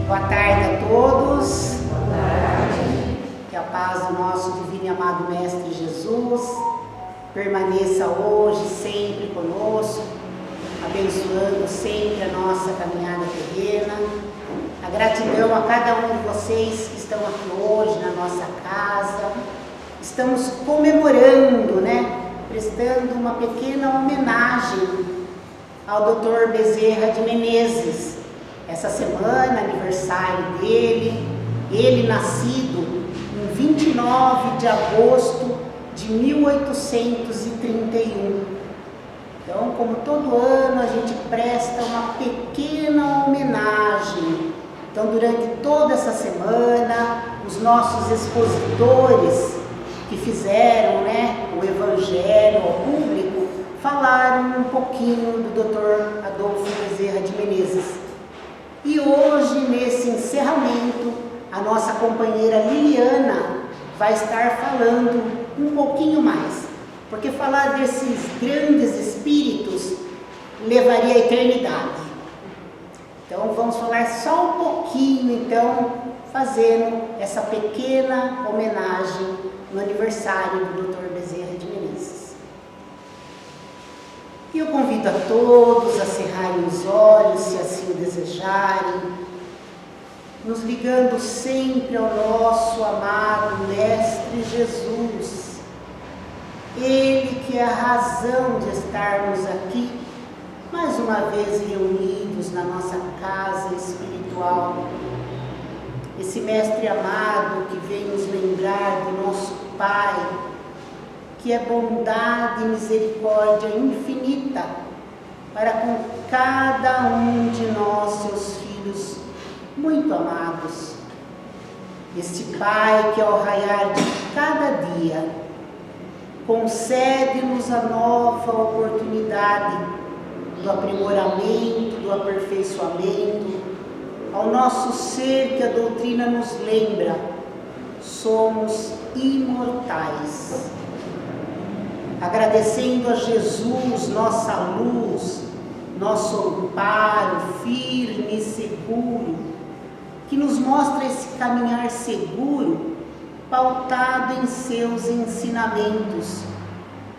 Boa tarde a todos. Boa tarde. Que a paz do nosso divino e amado Mestre Jesus permaneça hoje, sempre conosco, abençoando sempre a nossa caminhada terrena. A gratidão a cada um de vocês que estão aqui hoje na nossa casa. Estamos comemorando, prestando uma pequena homenagem ao Dr. Bezerra de Menezes. Essa semana, aniversário dele, ele nascido em 29 de agosto de 1831. Então, como todo ano, a gente presta uma pequena homenagem. Então, durante toda essa semana, os nossos expositores que fizeram o Evangelho ao público falaram um pouquinho do Dr. Adolfo Bezerra de Menezes. E hoje, nesse encerramento, a nossa companheira Liliana vai estar falando um pouquinho mais, porque falar desses grandes espíritos levaria a eternidade. Então vamos falar só um pouquinho, fazendo essa pequena homenagem no aniversário do Dr. Bezerra de Menezes. E eu convido a todos a cerrarem os olhos, se assim o desejarem, nos ligando sempre ao nosso amado Mestre Jesus. Ele que é a razão de estarmos aqui, mais uma vez reunidos na nossa casa espiritual. Esse Mestre amado que vem nos lembrar do nosso Pai, que é bondade e misericórdia infinita para com cada um de nós, seus filhos muito amados. Este Pai que ao raiar de cada dia concede-nos a nova oportunidade do aprimoramento, do aperfeiçoamento ao nosso ser, que a doutrina nos lembra, somos imortais. Agradecendo a Jesus, nossa luz, nosso amparo firme e seguro, que nos mostra esse caminhar seguro, pautado em seus ensinamentos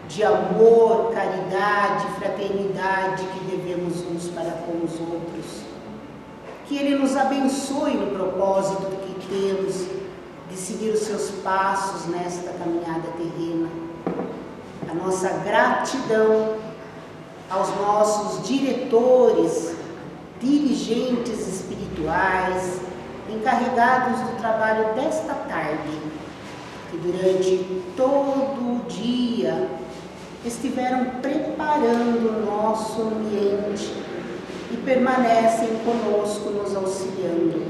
de amor, caridade, fraternidade que devemos uns para com os outros. Que Ele nos abençoe no propósito que temos de seguir os seus passos nesta caminhada terrena. A nossa gratidão aos nossos diretores, dirigentes espirituais, encarregados do trabalho desta tarde, que durante todo o dia estiveram preparando o nosso ambiente e permanecem conosco, nos auxiliando.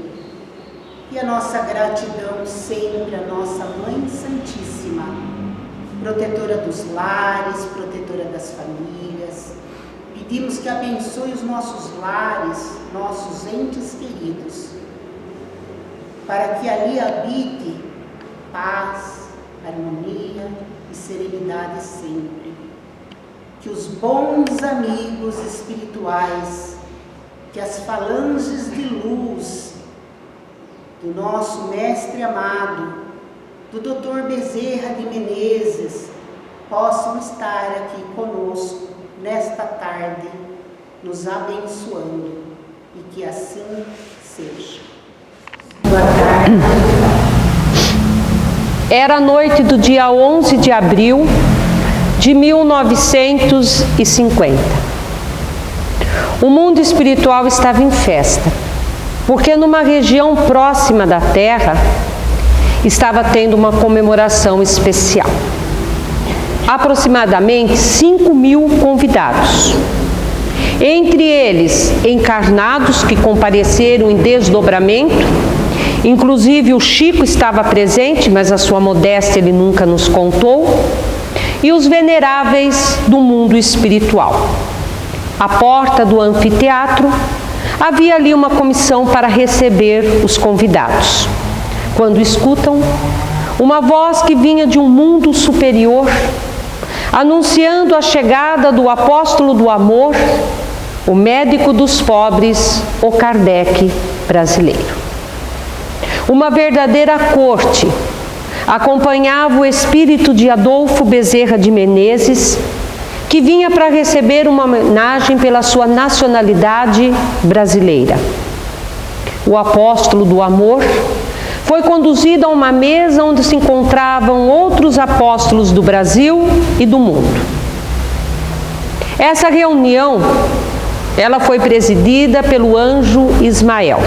E a nossa gratidão sempre à nossa Mãe Santíssima, protetora dos lares, protetora das famílias. Pedimos que abençoe os nossos lares, nossos entes queridos, para que ali habite paz, harmonia e serenidade sempre. Que os bons amigos espirituais, que as falanges de luz do nosso Mestre amado, do Dr. Bezerra de Menezes, possam estar aqui conosco nesta tarde, nos abençoando, e que assim seja. Boa tarde. Era a noite do dia 11 de abril de 1950. O mundo espiritual estava em festa, porque numa região próxima da Terra estava tendo uma comemoração especial. Aproximadamente 5.000 convidados. Entre eles, encarnados que compareceram em desdobramento, inclusive o Chico estava presente, mas a sua modéstia ele nunca nos contou, e os veneráveis do mundo espiritual. À porta do anfiteatro, havia ali uma comissão para receber os convidados. Quando escutam uma voz que vinha de um mundo superior, anunciando a chegada do apóstolo do amor, o médico dos pobres, o Kardec brasileiro. Uma verdadeira corte acompanhava o espírito de Adolfo Bezerra de Menezes, que vinha para receber uma homenagem pela sua nacionalidade brasileira. O apóstolo do amor foi conduzido a uma mesa onde se encontravam outros apóstolos do Brasil e do mundo. Essa reunião, ela foi presidida pelo anjo Ismael.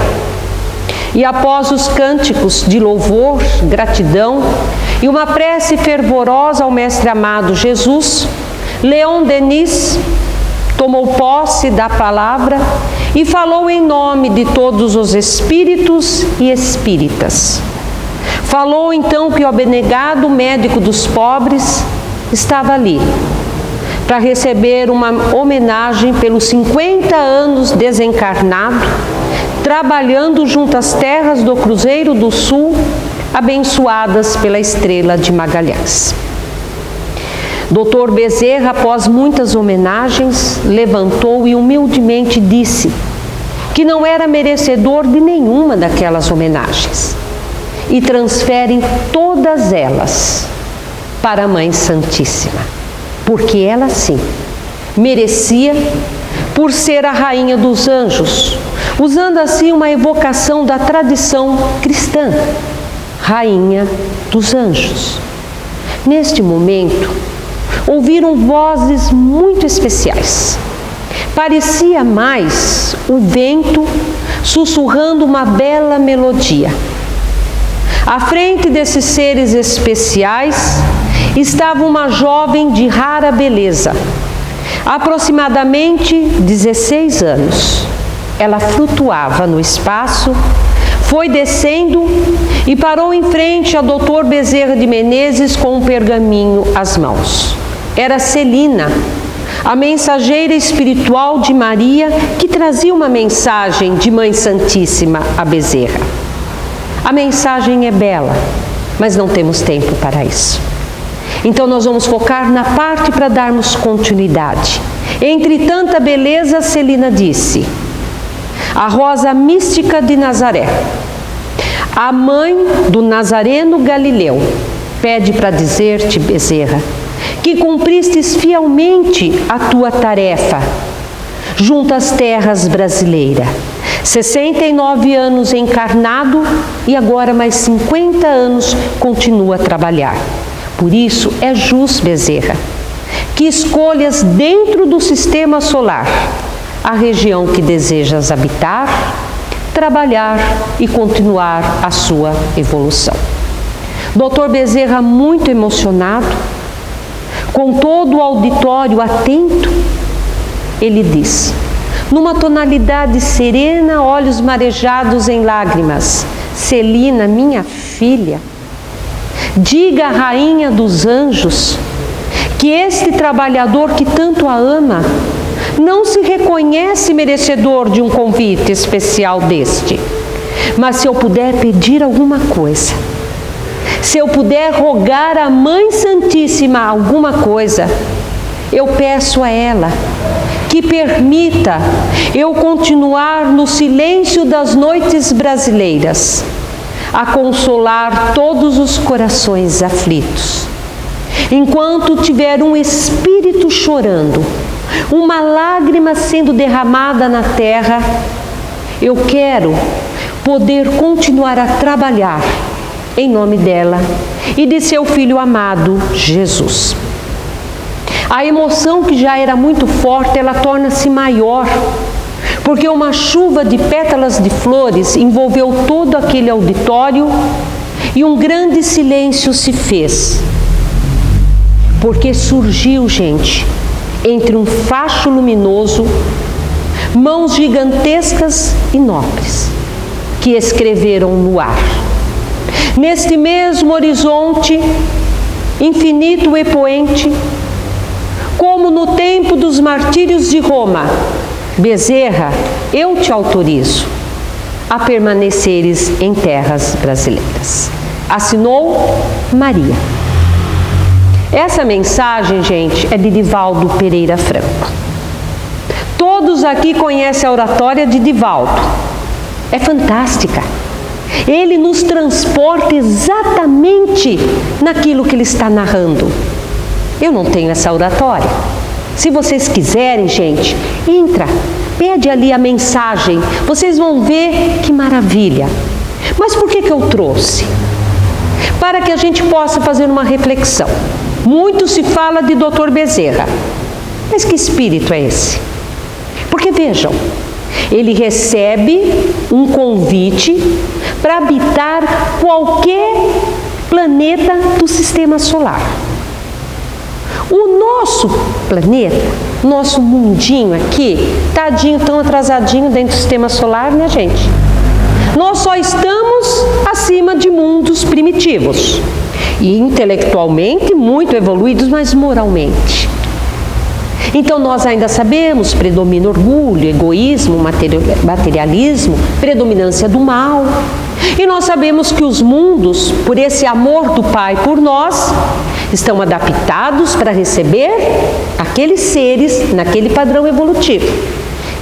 E após os cânticos de louvor, gratidão e uma prece fervorosa ao Mestre amado Jesus, Leon Denis tomou posse da palavra e falou em nome de todos os espíritos e espíritas. Falou então que o abnegado médico dos pobres estava ali para receber uma homenagem pelos 50 anos desencarnado, trabalhando junto às terras do Cruzeiro do Sul, abençoadas pela estrela de Magalhães. Dr. Bezerra, após muitas homenagens, levantou e humildemente disse que não era merecedor de nenhuma daquelas homenagens e transferem todas elas para a Mãe Santíssima, porque ela sim merecia por ser a Rainha dos Anjos, usando assim uma evocação da tradição cristã, Rainha dos Anjos. Neste momento, ouviram vozes muito especiais. Parecia mais o vento sussurrando uma bela melodia. À frente desses seres especiais estava uma jovem de rara beleza, aproximadamente 16 anos. Ela flutuava no espaço, foi descendo e parou em frente a Dr. Bezerra de Menezes com um pergaminho às mãos. Era Celina, a mensageira espiritual de Maria, que trazia uma mensagem de Mãe Santíssima a Bezerra. A mensagem é bela, mas não temos tempo para isso. Então nós vamos focar na parte para darmos continuidade. Entre tanta beleza, Celina disse: a rosa mística de Nazaré, a mãe do Nazareno Galileu, pede para dizer-te, Bezerra, que cumpristes fielmente a tua tarefa junto às terras brasileiras. 69 anos encarnado e agora mais 50 anos continua a trabalhar. Por isso é justo, Bezerra, que escolhas dentro do sistema solar a região que desejas habitar, trabalhar e continuar a sua evolução. Dr. Bezerra, muito emocionado, com todo o auditório atento, ele diz, numa tonalidade serena, olhos marejados em lágrimas: Celina, minha filha, diga à Rainha dos Anjos que este trabalhador que tanto a ama não se reconhece merecedor de um convite especial deste. Mas se eu puder pedir alguma coisa, se eu puder rogar à Mãe Santíssima alguma coisa, eu peço a ela que permita eu continuar no silêncio das noites brasileiras, a consolar todos os corações aflitos. Enquanto tiver um espírito chorando, uma lágrima sendo derramada na terra, eu quero poder continuar a trabalhar em nome dela e de seu Filho amado, Jesus. A emoção, que já era muito forte, ela torna-se maior, porque uma chuva de pétalas de flores envolveu todo aquele auditório e um grande silêncio se fez. Porque surgiu, gente, entre um facho luminoso, mãos gigantescas e nobres, que escreveram no ar. Neste mesmo horizonte, infinito e poente, como no tempo dos martírios de Roma, Bezerra, eu te autorizo a permaneceres em terras brasileiras. Assinou Maria. Essa mensagem, gente, é de Divaldo Pereira Franco. Todos aqui conhecem a oratória de Divaldo. É fantástica. Ele nos transporta exatamente naquilo que ele está narrando. Eu não tenho essa oratória. Se vocês quiserem, gente, entra, pede ali a mensagem. Vocês vão ver que maravilha. Mas por que eu trouxe? Para que a gente possa fazer uma reflexão. Muito se fala de Dr. Bezerra. Mas que espírito é esse? Porque vejam, ele recebe um convite para habitar qualquer planeta do sistema solar. O nosso planeta, nosso mundinho aqui, tadinho, tão atrasadinho dentro do sistema solar, né, gente? Nós só estamos acima de mundos primitivos. E intelectualmente muito evoluídos, mas moralmente. Então nós ainda sabemos, predomina orgulho, egoísmo, materialismo, predominância do mal. E nós sabemos que os mundos, por esse amor do Pai por nós, estão adaptados para receber aqueles seres naquele padrão evolutivo.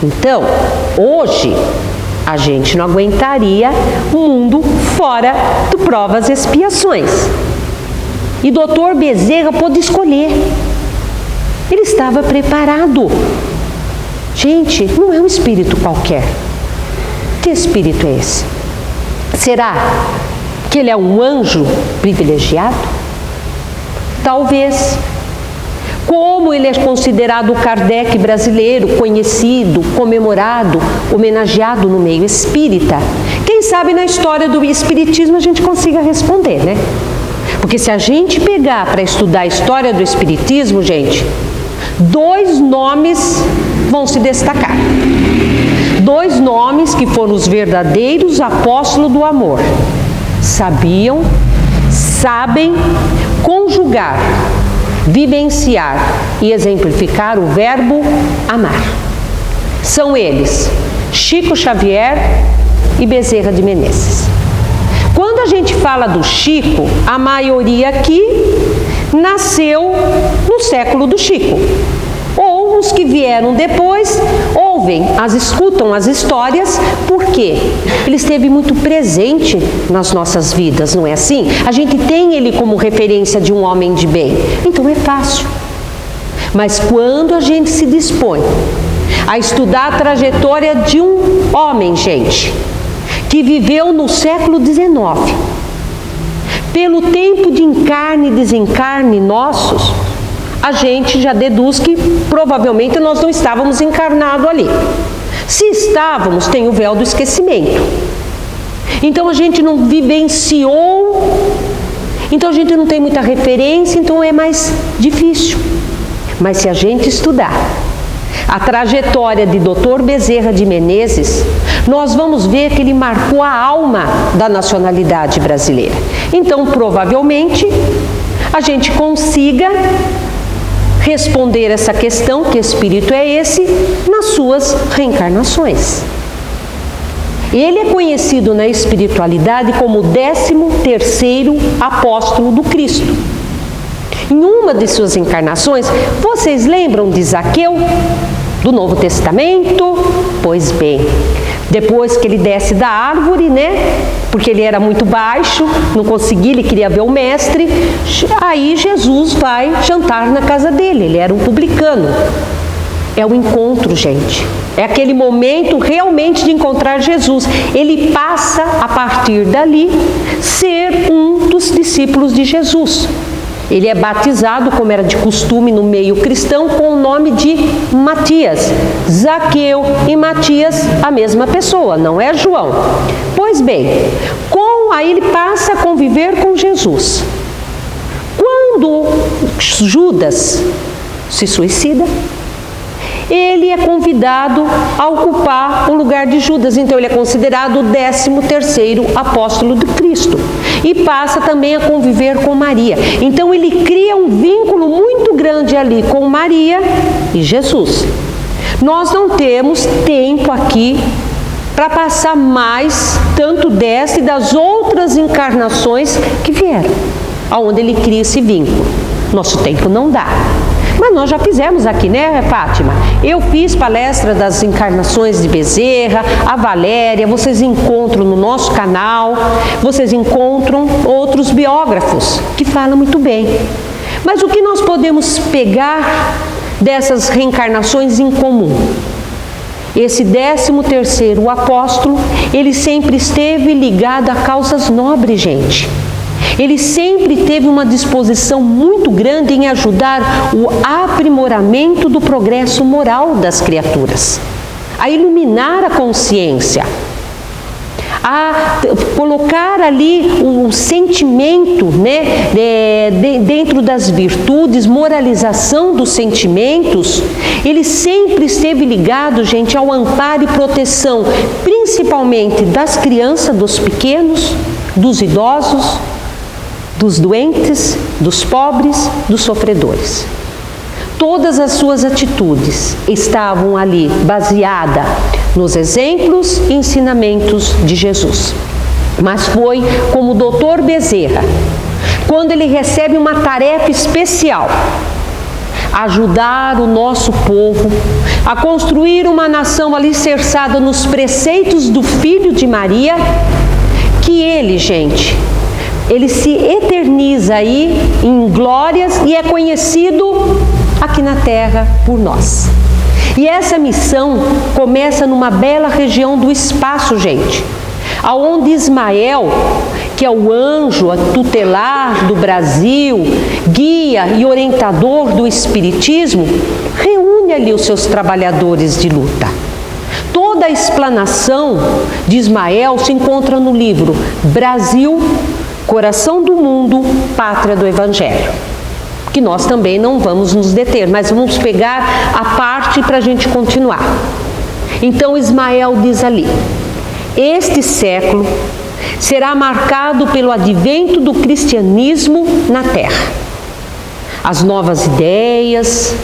Então, hoje, a gente não aguentaria um mundo fora do provas e expiações. E Dr. Bezerra pôde escolher. Ele estava preparado. Gente, não é um espírito qualquer. Que espírito é esse? Será que ele é um anjo privilegiado? Talvez. Como ele é considerado o Kardec brasileiro, conhecido, comemorado, homenageado no meio espírita? Quem sabe na história do espiritismo a gente consiga responder, né? Porque se a gente pegar para estudar a história do espiritismo, gente, 2 nomes vão se destacar. 2 nomes que foram os verdadeiros apóstolos do amor. Sabem conjugar, vivenciar e exemplificar o verbo amar. São eles, Chico Xavier e Bezerra de Menezes. Quando a gente fala do Chico, a maioria aqui nasceu no século do Chico. Ou os que vieram depois escutam as histórias, porque ele esteve muito presente nas nossas vidas, não é assim? A gente tem ele como referência de um homem de bem, então é fácil. Mas quando a gente se dispõe a estudar a trajetória de um homem, gente, que viveu no século XIX, pelo tempo de encarne e desencarne nossos, a gente já deduz que provavelmente nós não estávamos encarnados ali. Se estávamos, tem o véu do esquecimento. Então a gente não vivenciou, então a gente não tem muita referência, então é mais difícil. Mas se a gente estudar a trajetória de Dr. Bezerra de Menezes, nós vamos ver que ele marcou a alma da nacionalidade brasileira. Então, provavelmente, a gente consiga responder essa questão, que espírito é esse, nas suas reencarnações. Ele é conhecido na espiritualidade como o 13º apóstolo do Cristo. Em uma de suas encarnações, vocês lembram de Zaqueu, do Novo Testamento? Pois bem, depois que ele desce da árvore, né? Porque ele era muito baixo, não conseguia, ele queria ver o mestre. Aí Jesus vai jantar na casa dele, ele era um publicano. É o encontro, gente. É aquele momento realmente de encontrar Jesus. Ele passa, a partir dali, ser um dos discípulos de Jesus. Ele é batizado, como era de costume no meio cristão, com o nome de Matias. Zaqueu e Matias, a mesma pessoa, não é João. Pois bem, aí ele passa a conviver com Jesus. Quando Judas se suicida, ele é convidado a ocupar o lugar de Judas. Então ele é considerado o 13º apóstolo de Cristo. E passa também a conviver com Maria. Então ele cria um vínculo muito grande ali com Maria e Jesus. Nós não temos tempo aqui para passar mais tanto dessa e das outras encarnações que vieram, aonde ele cria esse vínculo. Nosso tempo não dá. Mas nós já fizemos aqui, né, Fátima? Eu fiz palestra das encarnações de Bezerra, a Valéria, vocês encontram no nosso canal, vocês encontram outros biógrafos que falam muito bem. Mas o que nós podemos pegar dessas reencarnações em comum? Esse 13º apóstolo, ele sempre esteve ligado a causas nobres, gente. Ele sempre teve uma disposição muito grande em ajudar o aprimoramento do progresso moral das criaturas, a iluminar a consciência, a colocar ali um sentimento, né, dentro das virtudes, moralização dos sentimentos. Ele sempre esteve ligado, gente, ao amparo e proteção, principalmente das crianças, dos pequenos, dos idosos, dos doentes, dos pobres, dos sofredores. Todas as suas atitudes estavam ali baseadas nos exemplos e ensinamentos de Jesus. Mas foi como o Dr. Bezerra, quando ele recebe uma tarefa especial, ajudar o nosso povo a construir uma nação alicerçada nos preceitos do Filho de Maria, que ele, gente, ele se eterniza aí em glórias e é conhecido aqui na terra por nós. E essa missão começa numa bela região do espaço, gente, aonde Ismael, que é o anjo tutelar do Brasil, guia e orientador do Espiritismo, reúne ali os seus trabalhadores de luta. Toda a explanação de Ismael se encontra no livro Brasil, Coração do Mundo, Pátria do Evangelho, que nós também não vamos nos deter, mas vamos pegar a parte para a gente continuar. Então Ismael diz ali: este século será marcado pelo advento do cristianismo na Terra. As novas ideias,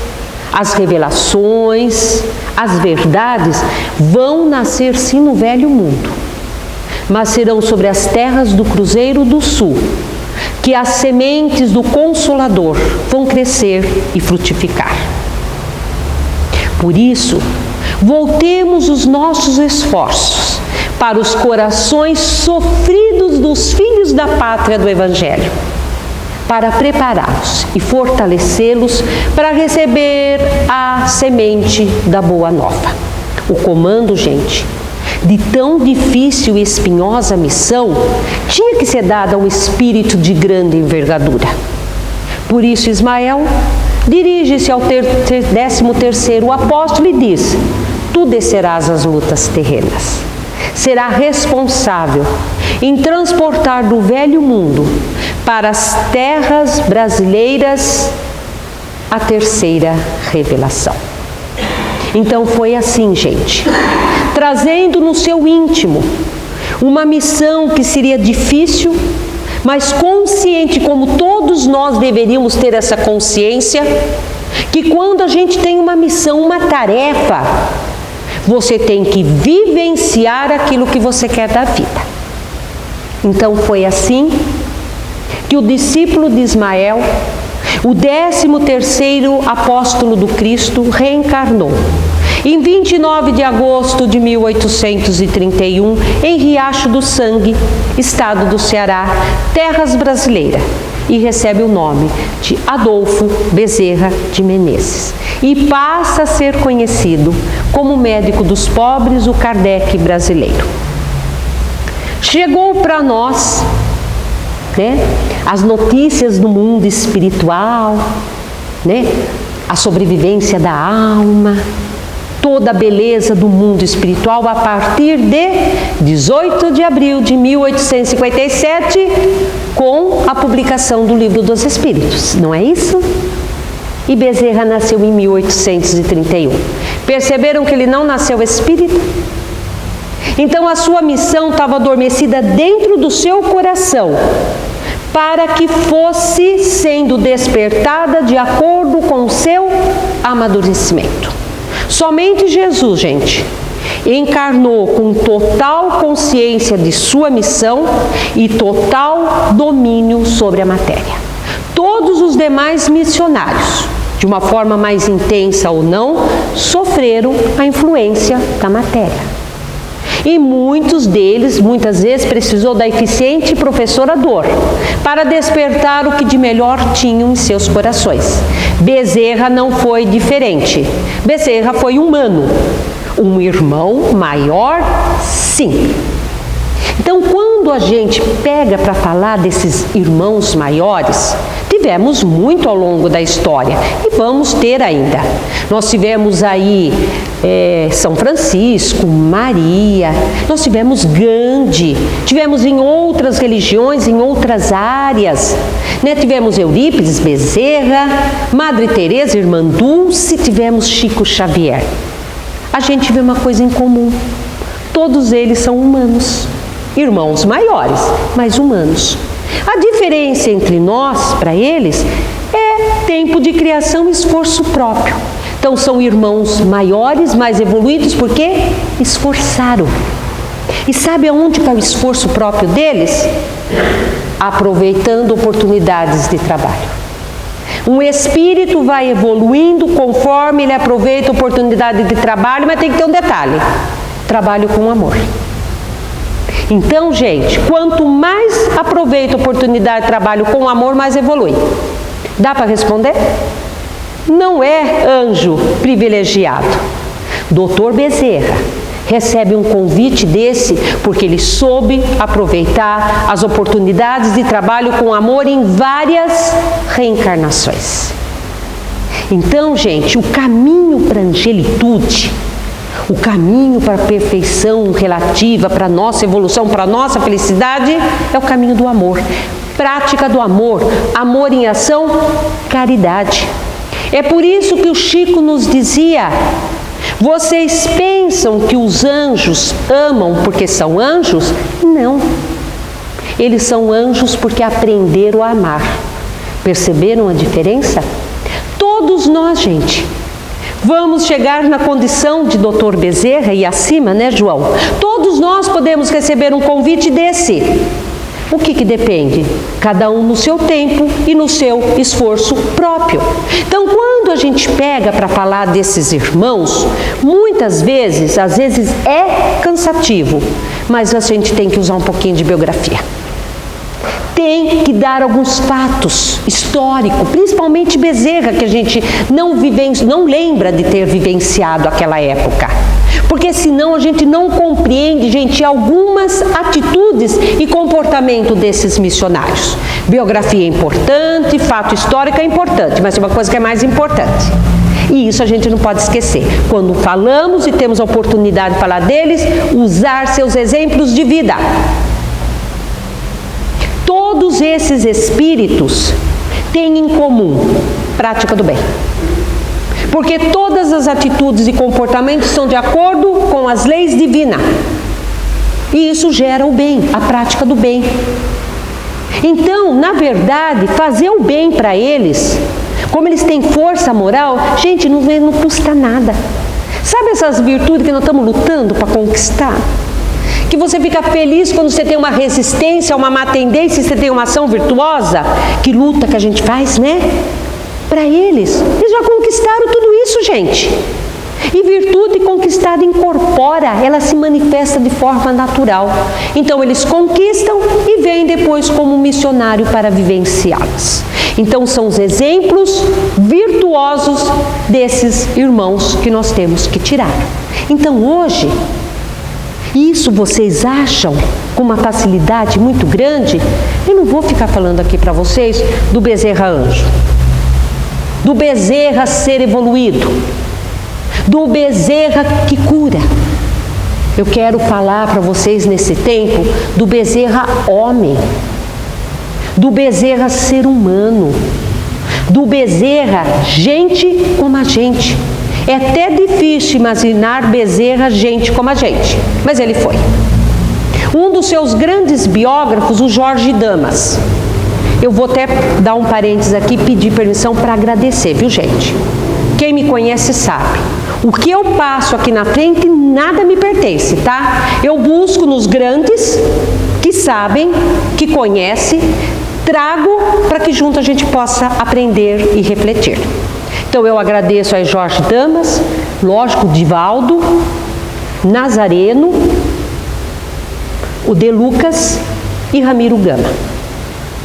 as revelações, as verdades vão nascer sim no velho mundo, mas serão sobre as terras do Cruzeiro do Sul que as sementes do Consolador vão crescer e frutificar. Por isso, voltemos os nossos esforços para os corações sofridos dos filhos da pátria do Evangelho, para prepará-los e fortalecê-los para receber a semente da Boa Nova. O comando, gente, de tão difícil e espinhosa missão tinha que ser dada a um espírito de grande envergadura. Por isso Ismael dirige-se ao 13º apóstolo e diz: tu descerás as lutas terrenas. Será responsável em transportar do velho mundo para as terras brasileiras a terceira revelação. Então foi assim, gente, trazendo no seu íntimo uma missão que seria difícil, mas consciente, como todos nós deveríamos ter essa consciência, que quando a gente tem uma missão, uma tarefa, você tem que vivenciar aquilo que você quer da vida. Então foi assim que o discípulo de Ismael, o 13º apóstolo do Cristo, reencarnou em 29 de agosto de 1831, em Riacho do Sangue, estado do Ceará, terras brasileiras, e recebe o nome de Adolfo Bezerra de Menezes. E passa a ser conhecido como médico dos pobres, o Kardec brasileiro. Chegou para nós, né, as notícias do mundo espiritual, né, a sobrevivência da alma, toda a beleza do mundo espiritual a partir de 18 de abril de 1857, com a publicação do Livro dos Espíritos, não é isso? E Bezerra nasceu em 1831. Perceberam que ele não nasceu espírita? Então a sua missão estava adormecida dentro do seu coração, para que fosse sendo despertada de acordo com o seu amadurecimento. Somente Jesus, gente, encarnou com total consciência de sua missão e total domínio sobre a matéria. Todos os demais missionários, de uma forma mais intensa ou não, sofreram sofreram a influência da matéria. E muitos deles, muitas vezes, precisou da eficiente professora dor para despertar o que de melhor tinham em seus corações. Bezerra não foi diferente. Bezerra foi humano. Um irmão maior, sim. Então, quando a gente pega para falar desses irmãos maiores, tivemos muito ao longo da história e vamos ter ainda. Nós tivemos aí São Francisco, Maria, nós tivemos Gandhi, tivemos em outras religiões, em outras áreas, né? Tivemos Eurípides, Bezerra, Madre Teresa, Irmã Dulce, tivemos Chico Xavier. A gente vê uma coisa em comum, todos eles são humanos. Irmãos maiores, mas humanos. A diferença entre nós, para eles, é tempo de criação e esforço próprio. Então, são irmãos maiores, mais evoluídos, porque esforçaram. E sabe aonde está o esforço próprio deles? Aproveitando oportunidades de trabalho. Um espírito vai evoluindo conforme ele aproveita a oportunidade de trabalho, mas tem que ter um detalhe: trabalho com amor. Então, gente, quanto mais aproveita a oportunidade de trabalho com amor, mais evolui. Dá para responder? Não é anjo privilegiado. Doutor Bezerra recebe um convite desse porque ele soube aproveitar as oportunidades de trabalho com amor em várias reencarnações. Então, gente, o caminho para a angelitude, o caminho para a perfeição relativa, para a nossa evolução, para a nossa felicidade, é o caminho do amor. Prática do amor, amor em ação, caridade. É por isso que o Chico nos dizia: vocês pensam que os anjos amam porque são anjos? Não. Eles são anjos porque aprenderam a amar. Perceberam a diferença? Todos nós, gente, vamos chegar na condição de Dr. Bezerra e acima, né, João? Todos nós podemos receber um convite desse. O que depende? Cada um no seu tempo e no seu esforço próprio. Então, quando a gente pega para falar desses irmãos, muitas vezes, às vezes é cansativo, mas a gente tem que usar um pouquinho de biografia. Tem que dar alguns fatos históricos, principalmente Bezerra, que a gente não lembra de ter vivenciado aquela época. Porque senão a gente não compreende, gente, algumas atitudes e comportamento desses missionários. Biografia é importante, fato histórico é importante, mas tem uma coisa que é mais importante. E isso a gente não pode esquecer. Quando falamos e temos a oportunidade de falar deles, usar seus exemplos de vida. Todos esses espíritos têm em comum prática do bem. Porque todas as atitudes e comportamentos são de acordo com as leis divinas. E isso gera o bem, a prática do bem. Então, na verdade, fazer o bem para eles, como eles têm força moral, gente, não custa nada. Sabe essas virtudes que nós estamos lutando para conquistar? Que você fica feliz quando você tem uma resistência, uma má tendência, você tem uma ação virtuosa. Que luta que a gente faz, né? Para eles já conquistaram tudo isso, gente. E virtude conquistada incorpora, ela se manifesta de forma natural. Então eles conquistam e vêm depois como missionário para vivenciá-las. Então são os exemplos virtuosos desses irmãos que nós temos que tirar. Então hoje, isso vocês acham com uma facilidade muito grande? Eu não vou ficar falando aqui para vocês do Bezerra anjo, do Bezerra ser evoluído, do Bezerra que cura. Eu quero falar para vocês nesse tempo do Bezerra homem, do Bezerra ser humano, do Bezerra gente como a gente. É até difícil imaginar Bezerra gente como a gente, mas ele foi. Um dos seus grandes biógrafos, o Jorge Damas. Eu vou até dar um parênteses aqui e pedir permissão para agradecer, viu, gente? Quem me conhece sabe. O que eu passo aqui na frente, nada me pertence, tá? Eu busco nos grandes, que sabem, que conhecem, trago para que junto a gente possa aprender e refletir. Então eu agradeço a Jorge Damas Lógico, Divaldo, Nazareno, o De Lucas e Ramiro Gama.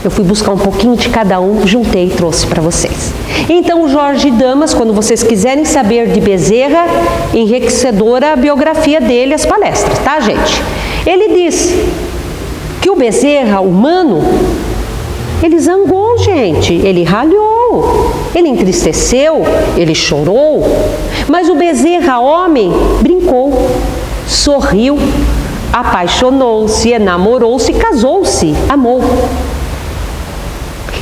Eu fui buscar um pouquinho de cada um, juntei e trouxe para vocês. Então, Jorge Damas, quando vocês quiserem saber de Bezerra, enriquecedora a biografia dele, as palestras, tá, gente? Ele diz que o Bezerra humano, ele zangou, gente, ele ralhou, ele entristeceu, ele chorou, mas o Bezerra homem brincou, sorriu, apaixonou-se, enamorou-se, casou-se, amou.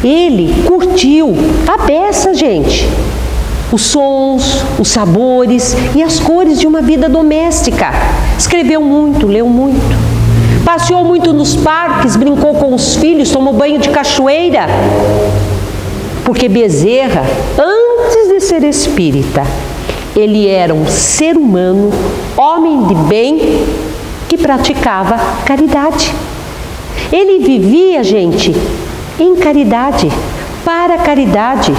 Ele curtiu a beça, gente, os sons, os sabores e as cores de uma vida doméstica. Escreveu muito, leu muito, passeou muito nos parques, brincou com os filhos, tomou banho de cachoeira. Porque Bezerra, antes de ser espírita, ele era um ser humano, homem de bem, que praticava caridade. Ele vivia, gente, em caridade, para a caridade.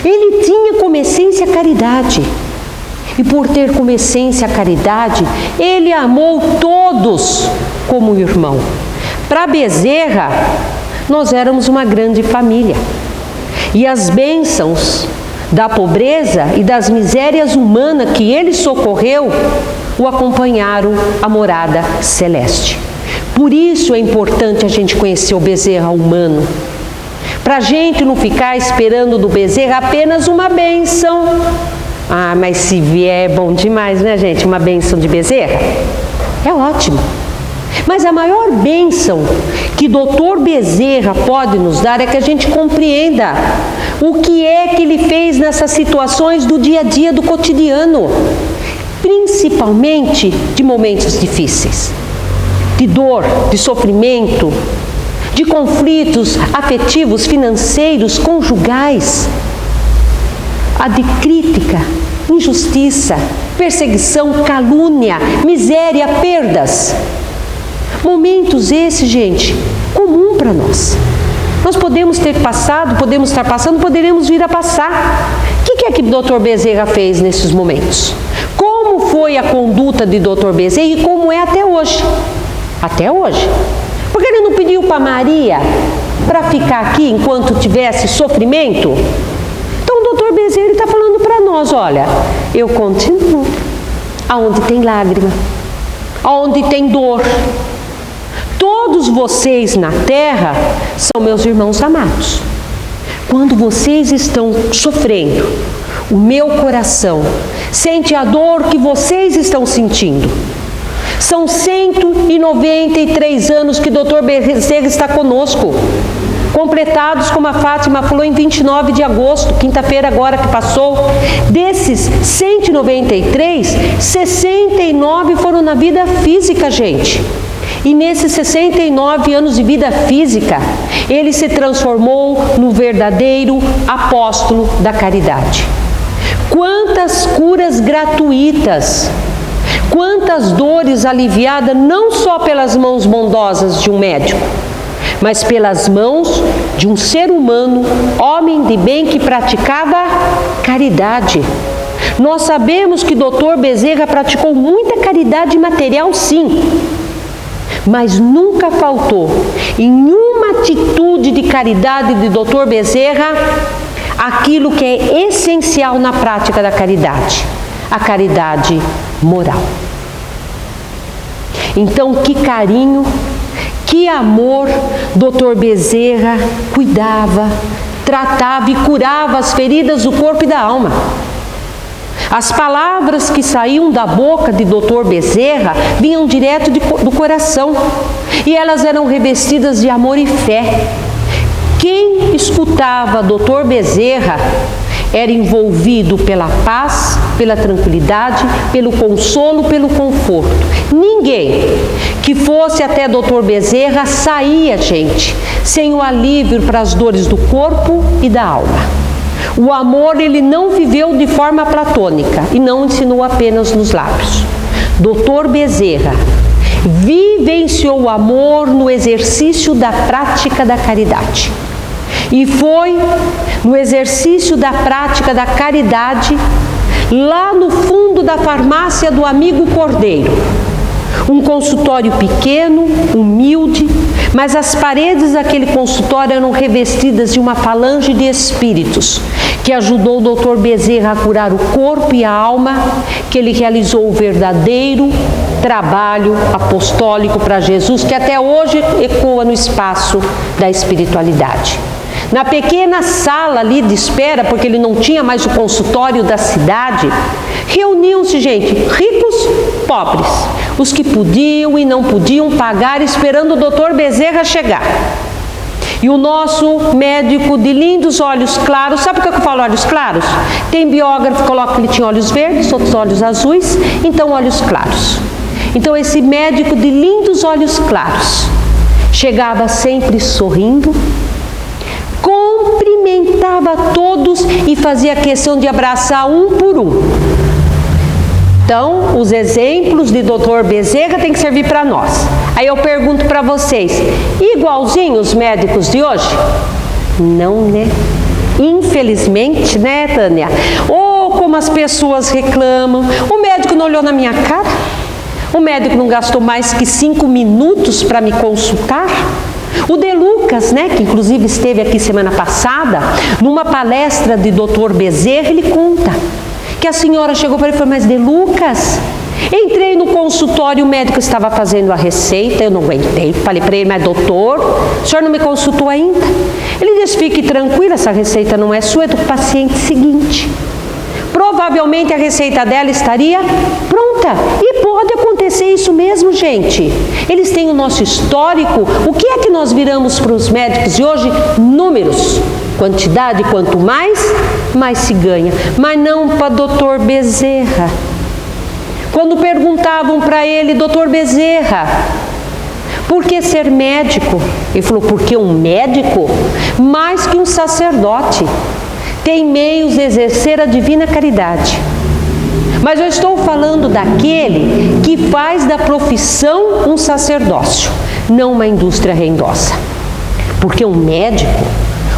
Ele tinha como essência a caridade. E por ter como essência a caridade, ele amou todos como irmão. Para Bezerra, nós éramos uma grande família. E as bênçãos da pobreza e das misérias humanas que ele socorreu, o acompanharam à morada celeste. Por isso é importante a gente conhecer o Bezerra humano, para a gente não ficar esperando do Bezerra apenas uma bênção. Ah, mas se vier é bom demais, né, gente? Uma bênção de Bezerra é ótimo. Mas a maior bênção que Dr. Bezerra pode nos dar é que a gente compreenda o que é que ele fez nessas situações do dia a dia, do cotidiano, principalmente de momentos difíceis, de dor, de sofrimento, de conflitos afetivos, financeiros, conjugais, a de crítica, injustiça, perseguição, calúnia, miséria, perdas. Momentos esses, gente, comum para nós. Nós podemos ter passado, podemos estar passando, poderemos vir a passar. O que é que o Dr. Bezerra fez nesses momentos? Como foi a conduta de Dr. Bezerra e como é até hoje? Até hoje. Porque ele não pediu para Maria para ficar aqui enquanto tivesse sofrimento? Então o Dr. Bezerra está falando para nós, olha, eu continuo aonde tem lágrima, aonde tem dor. Todos vocês na terra são meus irmãos amados. Quando vocês estão sofrendo, o meu coração sente a dor que vocês estão sentindo. São 193 anos que Dr. Bezerra está conosco, completados, como a Fátima falou, em 29 de agosto, quinta-feira agora que passou. Desses 193, 69 foram na vida física, gente. E nesses 69 anos de vida física, ele se transformou no verdadeiro apóstolo da caridade. Quantas curas gratuitas, quantas dores aliviadas, não só pelas mãos bondosas de um médico, mas pelas mãos de um ser humano, homem de bem que praticava caridade. Nós sabemos que Dr. Bezerra praticou muita caridade material, sim, mas nunca faltou em uma atitude de caridade de Dr. Bezerra aquilo que é essencial na prática da caridade, a caridade moral. Então, que carinho, que amor Dr. Bezerra cuidava, tratava e curava as feridas do corpo e da alma. As palavras que saíam da boca de Dr. Bezerra vinham direto do coração e elas eram revestidas de amor e fé. Quem escutava Dr. Bezerra era envolvido pela paz, pela tranquilidade, pelo consolo, pelo conforto. Ninguém que fosse até Dr. Bezerra saía, gente, sem o alívio para as dores do corpo e da alma. O amor ele não viveu de forma platônica e não ensinou apenas nos lábios. Dr. Bezerra vivenciou o amor no exercício da prática da caridade. E foi no exercício da prática da caridade lá no fundo da farmácia do amigo Cordeiro. Um consultório pequeno, humilde, mas as paredes daquele consultório eram revestidas de uma falange de espíritos que ajudou o Dr. Bezerra a curar o corpo e a alma, que ele realizou o verdadeiro trabalho apostólico para Jesus, que até hoje ecoa no espaço da espiritualidade. Na pequena sala ali de espera, porque ele não tinha mais o consultório da cidade, reuniam-se, gente, ricos, pobres, os que podiam e não podiam pagar, esperando o Dr. Bezerra chegar. E o nosso médico de lindos olhos claros, sabe por que eu falo olhos claros? Tem biógrafo que coloca que ele tinha olhos verdes, outros olhos azuis, então olhos claros. Então esse médico de lindos olhos claros chegava sempre sorrindo, cumprimentava todos e fazia questão de abraçar um por um. Então, os exemplos de Dr. Bezerra tem que servir para nós. Aí eu pergunto para vocês, igualzinho os médicos de hoje? Não, né? Infelizmente, né, Tânia? Ou como as pessoas reclamam, o médico não olhou na minha cara? O médico não gastou mais que 5 minutos para me consultar? O De Lucas, né, que inclusive esteve aqui semana passada, numa palestra de Dr. Bezerra, ele conta que a senhora chegou para ele e falou, mas De Lucas, entrei no consultório, o médico estava fazendo a receita, eu não aguentei, falei para ele, mas doutor, o senhor não me consultou ainda? Ele disse, fique tranquila, essa receita não é sua, é do paciente seguinte. Provavelmente a receita dela estaria pronta. E pode acontecer isso mesmo, gente. Eles têm o nosso histórico. O que é que nós viramos para os médicos de hoje? Números. Quantidade, quanto mais se ganha. Mas não para Dr. Bezerra. Quando perguntavam para ele, Dr. Bezerra, por que ser médico? Ele falou, porque um médico, mais que um sacerdote, tem meios de exercer a divina caridade. Mas eu estou falando daquele que faz da profissão um sacerdócio, não uma indústria rendosa. Porque um médico,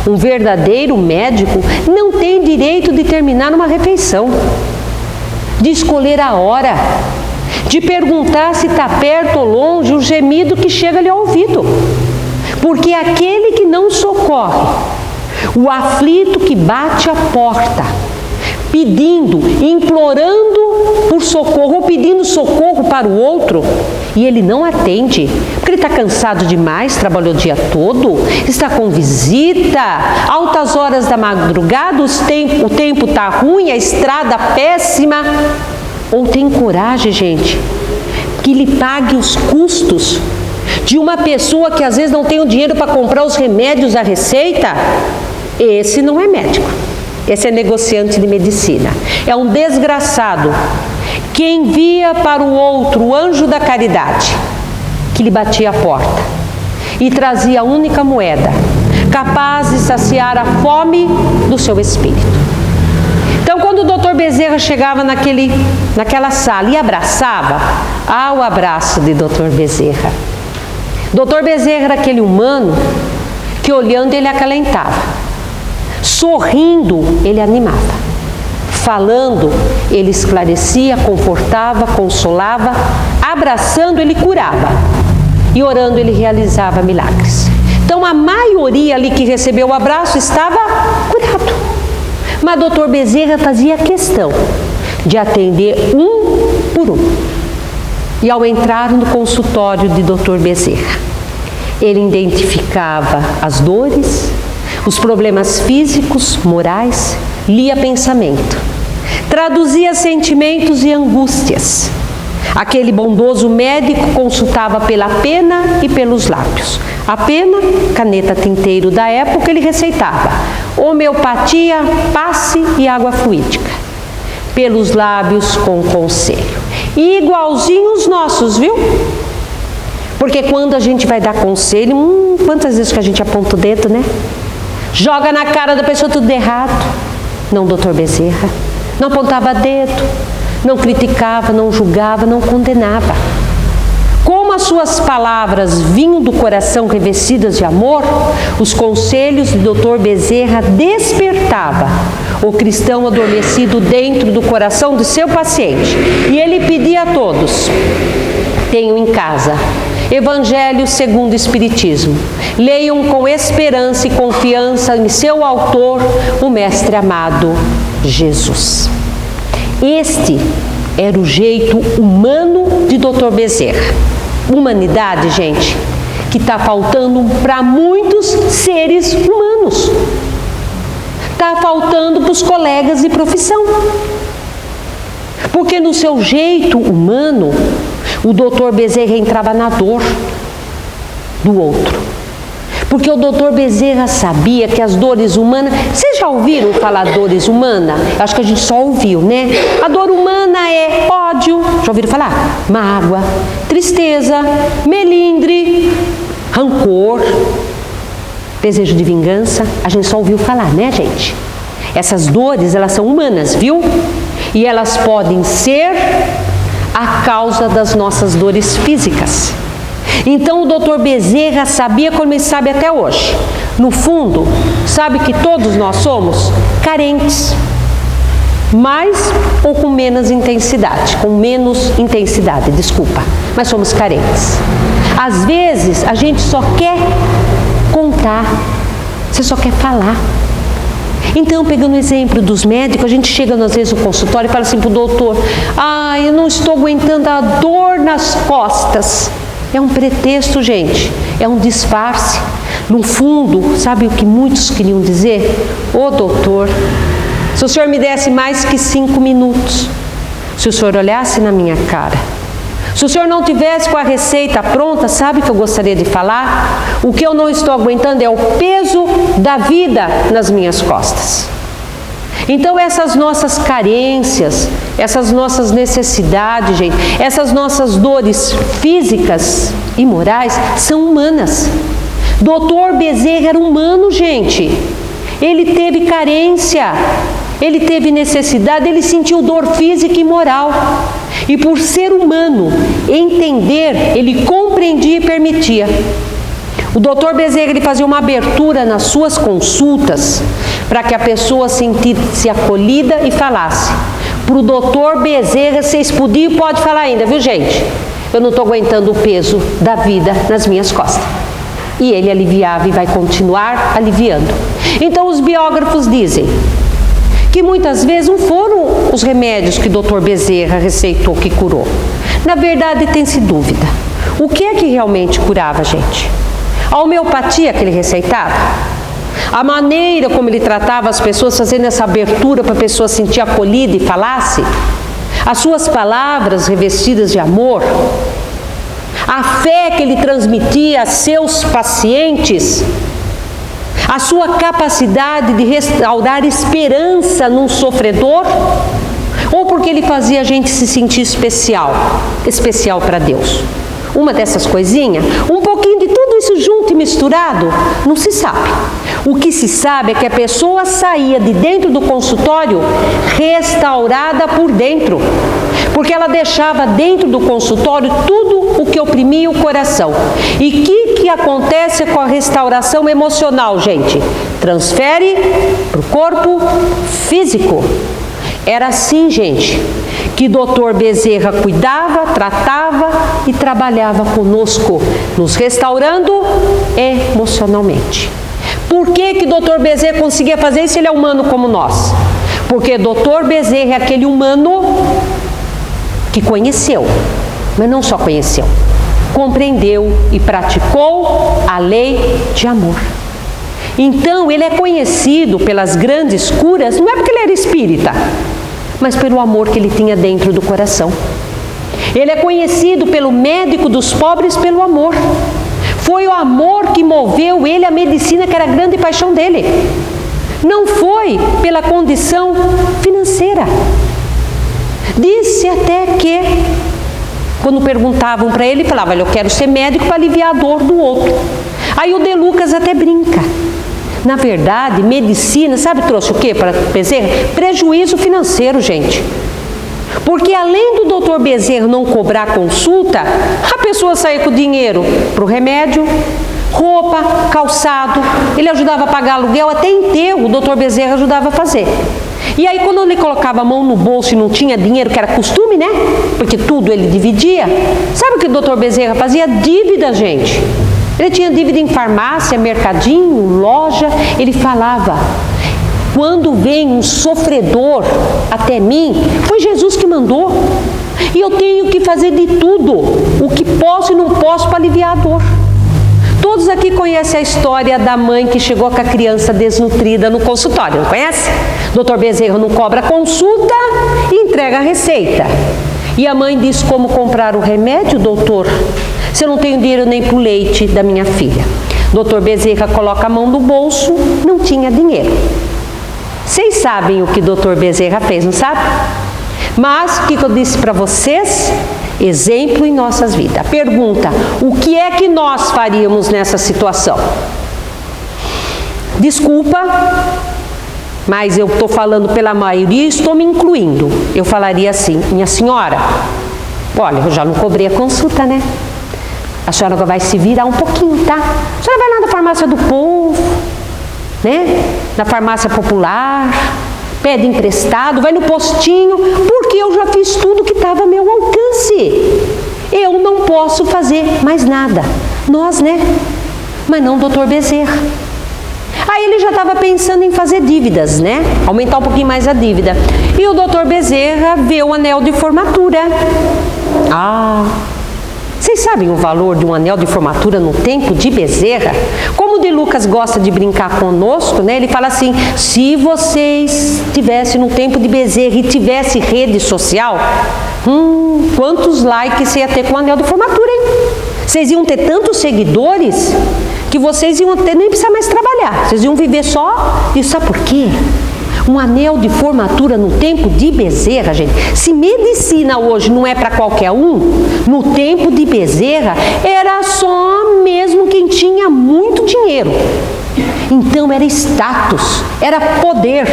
um verdadeiro médico, não tem direito de terminar uma refeição, de escolher a hora, de perguntar se está perto ou longe o gemido que chega-lhe ao ouvido. Porque aquele que não socorre, o aflito que bate a porta, pedindo, implorando por socorro, ou pedindo socorro para o outro, e ele não atende, porque ele está cansado demais, trabalhou o dia todo, está com visita, altas horas da madrugada, o tempo está ruim, a estrada péssima, ou tem coragem, gente, que lhe pague os custos de uma pessoa que às vezes não tem o dinheiro para comprar os remédios, a receita. Esse não é médico, esse é negociante de medicina. É um desgraçado que envia para o outro o anjo da caridade, que lhe batia a porta e trazia a única moeda capaz de saciar a fome do seu espírito. Então, quando o Dr. Bezerra chegava naquela sala e abraçava, o abraço de Dr. Bezerra. Dr. Bezerra era aquele humano que olhando ele acalentava. Sorrindo, ele animava. Falando, ele esclarecia, confortava, consolava. Abraçando, ele curava. E orando, ele realizava milagres. Então, a maioria ali que recebeu o abraço estava curado. Mas o Dr. Bezerra fazia questão de atender um por um. E ao entrar no consultório de Dr. Bezerra, ele identificava as dores, os problemas físicos, morais, lia pensamento, traduzia sentimentos e angústias. Aquele bondoso médico consultava pela pena e pelos lábios. A pena, caneta tinteiro da época, ele receitava homeopatia, passe e água fluídica. Pelos lábios, com conselho. E igualzinho os nossos, viu? Porque quando a gente vai dar conselho, quantas vezes que a gente aponta o dedo, né? Joga na cara da pessoa tudo errado. Não, Dr. Bezerra. Não apontava dedo, não criticava, não julgava, não condenava. Como as suas palavras vinham do coração revestidas de amor, os conselhos do Dr. Bezerra despertava o cristão adormecido dentro do coração do seu paciente. E ele pedia a todos: tenham em casa Evangelho segundo o Espiritismo. Leiam com esperança e confiança em seu autor, o Mestre amado Jesus. Este era o jeito humano de Dr. Bezerra. Humanidade, gente, que está faltando para muitos seres humanos. Está faltando para os colegas de profissão. Porque no seu jeito humano, o Dr. Bezerra entrava na dor do outro. Porque o Dr. Bezerra sabia que as dores humanas... Vocês já ouviram falar dores humanas? Acho que a gente só ouviu, né? A dor humana é ódio, já ouviram falar? Mágoa, tristeza, melindre, rancor, desejo de vingança. A gente só ouviu falar, né, gente? Essas dores, elas são humanas, viu? E elas podem ser a causa das nossas dores físicas. Então o Dr. Bezerra sabia, como ele sabe até hoje. No fundo, sabe que todos nós somos carentes, mais ou com menos intensidade, mas somos carentes. Às vezes a gente só quer contar, você só quer falar. Então, pegando o exemplo dos médicos, a gente chega às vezes no consultório e fala assim para o doutor: eu não estou aguentando a dor nas costas. É um pretexto, gente, é um disfarce. No fundo, sabe o que muitos queriam dizer? Ô doutor, se o senhor me desse mais que 5 minutos, se o senhor olhasse na minha cara, se o senhor não tivesse com a receita pronta, sabe o que eu gostaria de falar? O que eu não estou aguentando é o peso da vida nas minhas costas. Então essas nossas carências, essas nossas necessidades, gente, essas nossas dores físicas e morais são humanas. Dr. Bezerra era humano, gente. Ele teve carência, ele teve necessidade, ele sentiu dor física e moral. E por ser humano, entender, ele compreendia e permitia. O Dr. Bezerra, ele fazia uma abertura nas suas consultas para que a pessoa sentisse acolhida e falasse: para o Dr. Bezerra, vocês podiam e pode falar ainda, viu, gente? Eu não estou aguentando o peso da vida nas minhas costas. E ele aliviava e vai continuar aliviando. Então os biógrafos dizem que muitas vezes não foram os remédios que o Dr. Bezerra receitou que curou. Na verdade, tem-se dúvida. O que é que realmente curava, gente? A homeopatia que ele receitava? A maneira como ele tratava as pessoas, fazendo essa abertura para a pessoa sentir acolhida e falasse? As suas palavras revestidas de amor? A fé que ele transmitia a seus pacientes? A sua capacidade de restaurar esperança num sofredor? Ou porque ele fazia a gente se sentir especial para Deus? Uma dessas coisinhas, um pouquinho de tudo isso junto e misturado, não se sabe. O que se sabe é que a pessoa saía de dentro do consultório restaurada por dentro, porque ela deixava dentro do consultório tudo o que oprimia o coração. E o que acontece com a restauração emocional, gente? Transfere para o corpo físico. Era assim, gente, que Dr. Bezerra cuidava, tratava e trabalhava conosco, nos restaurando emocionalmente. Por que Dr. Bezerra conseguia fazer isso? Ele é humano como nós. Porque Dr. Bezerra é aquele humano que conheceu, mas não só conheceu, compreendeu e praticou a lei de amor. Então, ele é conhecido pelas grandes curas, não é porque ele era espírita, mas pelo amor que ele tinha dentro do coração. Ele é conhecido pelo médico dos pobres pelo amor. Foi o amor que moveu ele à medicina, que era a grande paixão dele. Não foi pela condição financeira. Disse até que, quando perguntavam para ele, ele falava: eu quero ser médico para aliviar a dor do outro. Aí o De Lucas até brinca. Na verdade, medicina, sabe, trouxe o quê para Bezerra? Prejuízo financeiro, gente. Porque além do doutor Bezerra não cobrar consulta, a pessoa saía com dinheiro para o remédio, roupa, calçado, ele ajudava a pagar aluguel, até enterro o doutor Bezerra ajudava a fazer. E aí quando ele colocava a mão no bolso e não tinha dinheiro, que era costume, né? Porque tudo ele dividia. Sabe o que o doutor Bezerra fazia? Dívida, gente. Ele tinha dívida em farmácia, mercadinho, loja. Ele falava: quando vem um sofredor até mim, foi Jesus que mandou. E eu tenho que fazer de tudo, o que posso e não posso, para aliviar a dor. Todos aqui conhecem a história da mãe que chegou com a criança desnutrida no consultório, não conhece? Doutor Bezerra não cobra consulta e entrega a receita. E a mãe diz: como comprar o remédio, doutor? Se eu não tenho dinheiro nem para o leite da minha filha. Doutor Bezerra coloca a mão no bolso, não tinha dinheiro. Vocês sabem o que doutor Bezerra fez, não sabe? Mas o que eu disse para vocês? Exemplo em nossas vidas. A pergunta: o que é que nós faríamos nessa situação? Desculpa, mas eu estou falando pela maioria e estou me incluindo. Eu falaria assim: minha senhora, olha, eu já não cobrei a consulta, né? A senhora vai se virar um pouquinho, tá? A senhora vai lá na farmácia do povo, né? Na farmácia popular, pede emprestado, vai no postinho, porque eu já fiz tudo que estava a meu alcance. Eu não posso fazer mais nada. Nós, né? Mas não o doutor Bezerra. Aí ele já estava pensando em fazer dívidas, né? Aumentar um pouquinho mais a dívida. E o doutor Bezerra vê o anel de formatura. Vocês sabem o valor de um anel de formatura no tempo de Bezerra? Como o De Lucas gosta de brincar conosco, né? Ele fala assim: se vocês tivessem no tempo de Bezerra e tivesse rede social, quantos likes você ia ter com o anel de formatura, hein? Vocês iam ter tantos seguidores que vocês iam ter, nem precisar mais trabalhar. Vocês iam viver só. E sabe por quê? Um anel de formatura no tempo de Bezerra, gente. Se medicina hoje não é para qualquer um, no tempo de Bezerra era só mesmo quem tinha muito dinheiro. Então era status, era poder.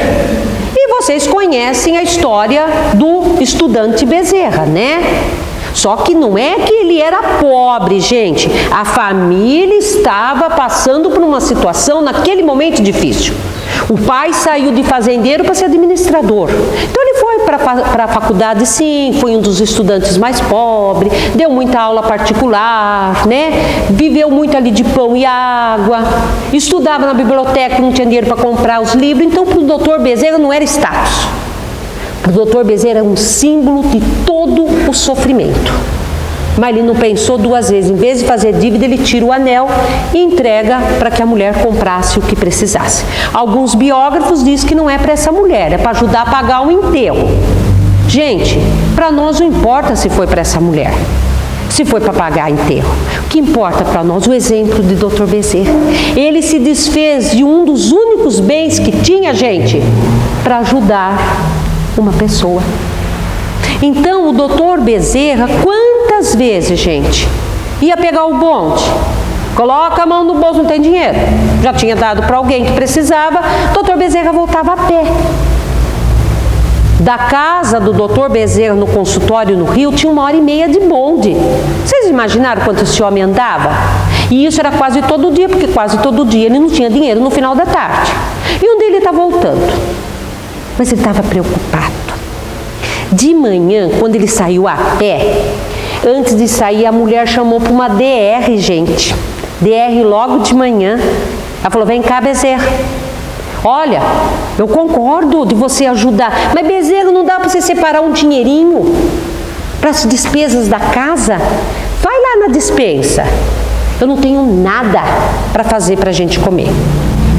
E vocês conhecem a história do estudante Bezerra, né? Só que não é que ele era pobre, gente. A família estava passando por uma situação naquele momento difícil. O pai saiu de fazendeiro para ser administrador. Então ele foi para a faculdade, sim, foi um dos estudantes mais pobres, deu muita aula particular, né? Viveu muito ali de pão e água, estudava na biblioteca, não tinha dinheiro para comprar os livros. Então para o doutor Bezerra não era status. O doutor Bezerra é um símbolo de todo o sofrimento. Mas ele não pensou duas vezes. Em vez de fazer dívida, ele tira o anel e entrega para que a mulher comprasse o que precisasse. Alguns biógrafos dizem que não é para essa mulher, é para ajudar a pagar o enterro. Gente, para nós não importa se foi para essa mulher, se foi para pagar enterro. O que importa para nós? O exemplo de Dr. Bezerra. Ele se desfez de um dos únicos bens que tinha, gente, para ajudar uma pessoa. Então o doutor Bezerra, quantas vezes, gente, ia pegar o bonde, coloca a mão no bolso, não tem dinheiro, já tinha dado para alguém que precisava, o doutor Bezerra voltava a pé. Da casa do doutor Bezerra no consultório no Rio, tinha 1h30 de bonde. Vocês imaginaram quanto esse homem andava? E isso era quase todo dia, porque quase todo dia ele não tinha dinheiro no final da tarde. E um dia ele está voltando, mas ele estava preocupado. De manhã, quando ele saiu a pé, antes de sair, a mulher chamou para uma DR, gente. DR logo de manhã. Ela falou: vem cá, Bezerra. Olha, eu concordo de você ajudar, mas Bezerra, não dá para você separar um dinheirinho para as despesas da casa? Vai lá na despensa. Eu não tenho nada para fazer para a gente comer.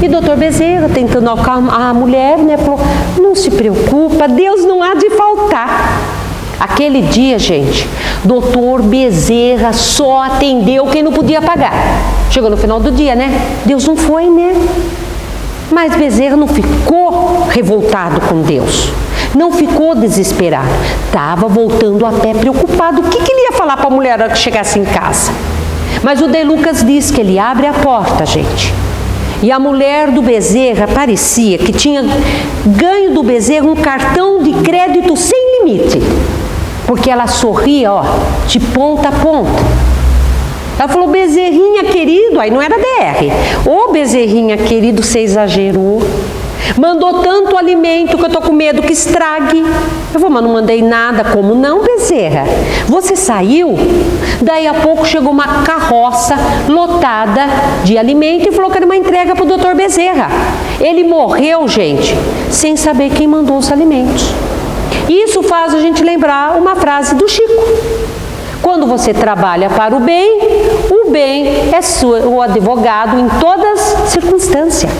E doutor Bezerra, tentando acalmar a mulher, né, falou: não se preocupa, Deus não há de faltar. Aquele dia, gente, doutor Bezerra só atendeu quem não podia pagar. Chegou no final do dia, né? Deus não foi, né? Mas Bezerra não ficou revoltado com Deus, não ficou desesperado, estava voltando a pé preocupado. O que ele ia falar para a mulher que chegasse em casa? Mas o De Lucas diz que ele abre a porta, gente. E a mulher do Bezerra parecia que tinha ganho do Bezerra um cartão de crédito sem limite. Porque ela sorria, ó, de ponta a ponta. Ela falou, Bezerrinha querido, aí não era DR. Ô Bezerrinha querido, você exagerou. Mandou tanto alimento que eu tô com medo que estrague. Eu vou, mas não mandei nada. Como não, Bezerra? Você saiu? Daí a pouco chegou uma carroça lotada de alimento e falou que era uma entrega para o Dr. Bezerra. Ele morreu, gente, sem saber quem mandou os alimentos. Isso faz a gente lembrar uma frase do Chico. Quando você trabalha para o bem é o advogado em todas as circunstâncias.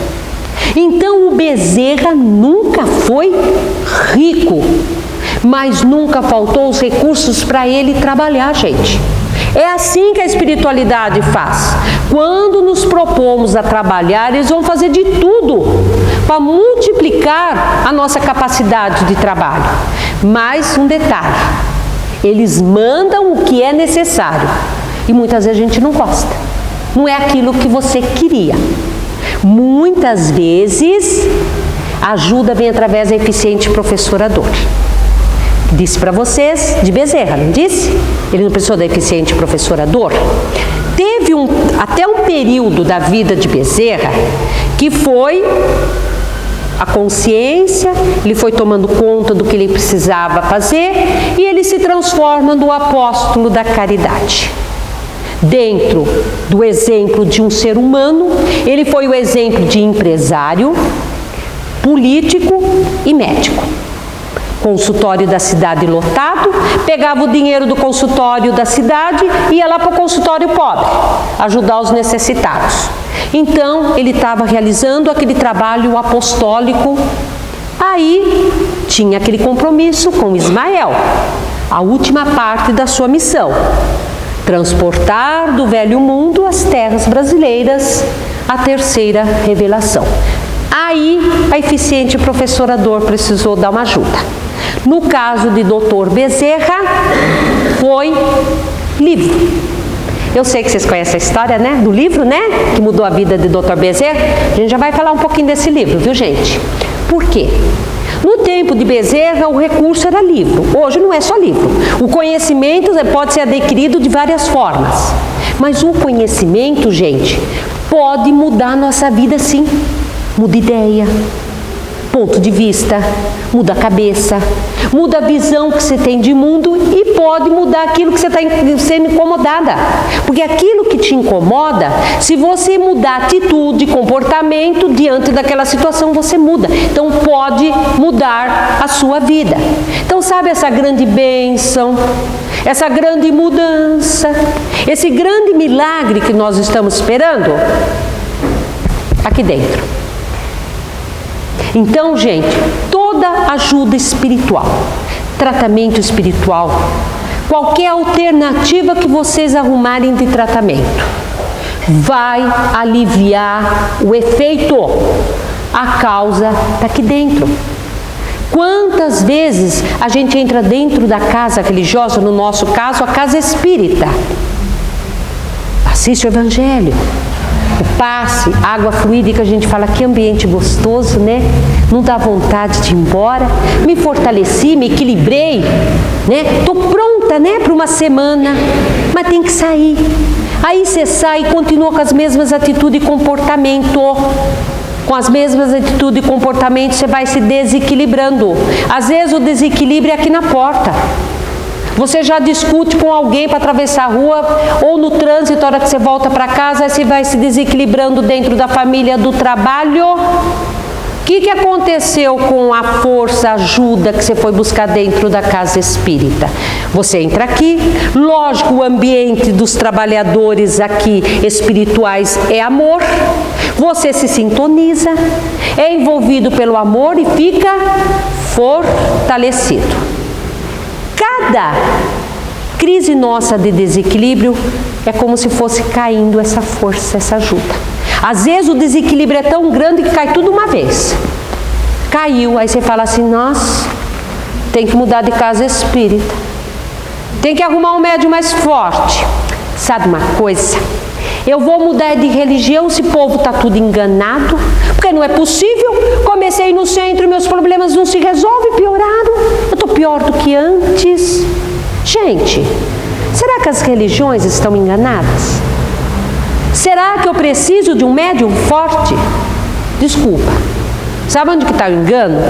Então o Bezerra nunca foi rico, mas nunca faltou os recursos para ele trabalhar, gente. É assim que a espiritualidade faz. Quando nos propomos a trabalhar, eles vão fazer de tudo para multiplicar a nossa capacidade de trabalho. Mais um detalhe, eles mandam o que é necessário e muitas vezes a gente não gosta. Não é aquilo que você queria. Muitas vezes a ajuda vem através da eficiente professora Dor. Disse para vocês de Bezerra, não disse? Ele não precisou da eficiente professora Dor? Teve até um período da vida de Bezerra que foi a consciência, ele foi tomando conta do que ele precisava fazer e ele se transforma no apóstolo da caridade. Dentro do exemplo de um ser humano, ele foi o exemplo de empresário, político e médico. Consultório da cidade lotado, pegava o dinheiro do consultório da cidade e ia lá para o consultório pobre, ajudar os necessitados. Então, ele estava realizando aquele trabalho apostólico. Aí, tinha aquele compromisso com Ismael, a última parte da sua missão. Transportar do velho mundo às terras brasileiras, a terceira revelação. Aí, a eficiente professora Dor precisou dar uma ajuda. No caso de Dr. Bezerra, foi livro. Eu sei que vocês conhecem a história, né? Do livro, né? Que mudou a vida de Dr. Bezerra. A gente já vai falar um pouquinho desse livro, viu, gente? Por quê? No tempo de Bezerra, o recurso era livro. Hoje não é só livro. O conhecimento pode ser adquirido de várias formas. Mas o conhecimento, gente, pode mudar a nossa vida sim. Muda ideia, ponto de vista, muda a cabeça, muda a visão que você tem de mundo e pode mudar aquilo que você está sendo incomodada. Porque aquilo que te incomoda, se você mudar atitude, comportamento, diante daquela situação, você muda. Então pode mudar a sua vida. Então sabe essa grande bênção, essa grande mudança, esse grande milagre que nós estamos esperando? Aqui dentro. Então, gente, toda ajuda espiritual, tratamento espiritual, qualquer alternativa que vocês arrumarem de tratamento, vai aliviar o efeito, a causa está aqui dentro. Quantas vezes a gente entra dentro da casa religiosa, no nosso caso, a casa espírita, assiste o evangelho, o passe, água fluídica, a gente fala que ambiente gostoso, né? Não dá vontade de ir embora. Me fortaleci, me equilibrei, né? Tô pronta, né, para uma semana, mas tem que sair. Aí você sai e continua com as mesmas atitudes e comportamento. Com as mesmas atitudes e comportamento, você vai se desequilibrando. Às vezes o desequilíbrio é aqui na porta. Você já discute com alguém para atravessar a rua ou no trânsito, na hora que você volta para casa, você vai se desequilibrando dentro da família, do trabalho. O que aconteceu com a força, ajuda que você foi buscar dentro da casa espírita? Você entra aqui, lógico, o ambiente dos trabalhadores aqui espirituais é amor, você se sintoniza, é envolvido pelo amor e fica fortalecido. Cada crise nossa de desequilíbrio é como se fosse caindo essa força, essa ajuda. Às vezes o desequilíbrio é tão grande que cai tudo uma vez. Caiu, aí você fala assim, nossa, tem que mudar de casa espírita. Tem que arrumar um médium mais forte. Sabe uma coisa? Eu vou mudar de religião, esse povo está tudo enganado, porque não é possível. Comecei no centro, meus problemas não se resolvem, pioraram. Eu estou pior do que antes. Gente, será que as religiões estão enganadas? Será que eu preciso de um médium forte? Desculpa. Sabe onde que está o engano?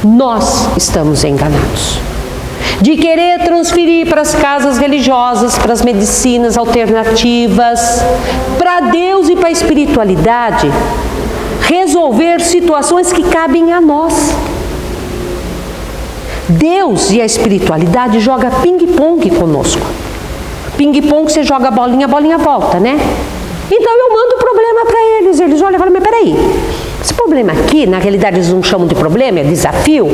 Nós estamos enganados. De querer transferir para as casas religiosas, para as medicinas alternativas, para Deus e para a espiritualidade, resolver situações que cabem a nós. Deus e a espiritualidade joga ping-pong conosco. Ping-pong, você joga a bolinha volta, né? Então eu mando o problema para eles. Eles olham e falam, mas peraí, esse problema aqui, na realidade eles não chamam de problema, é desafio,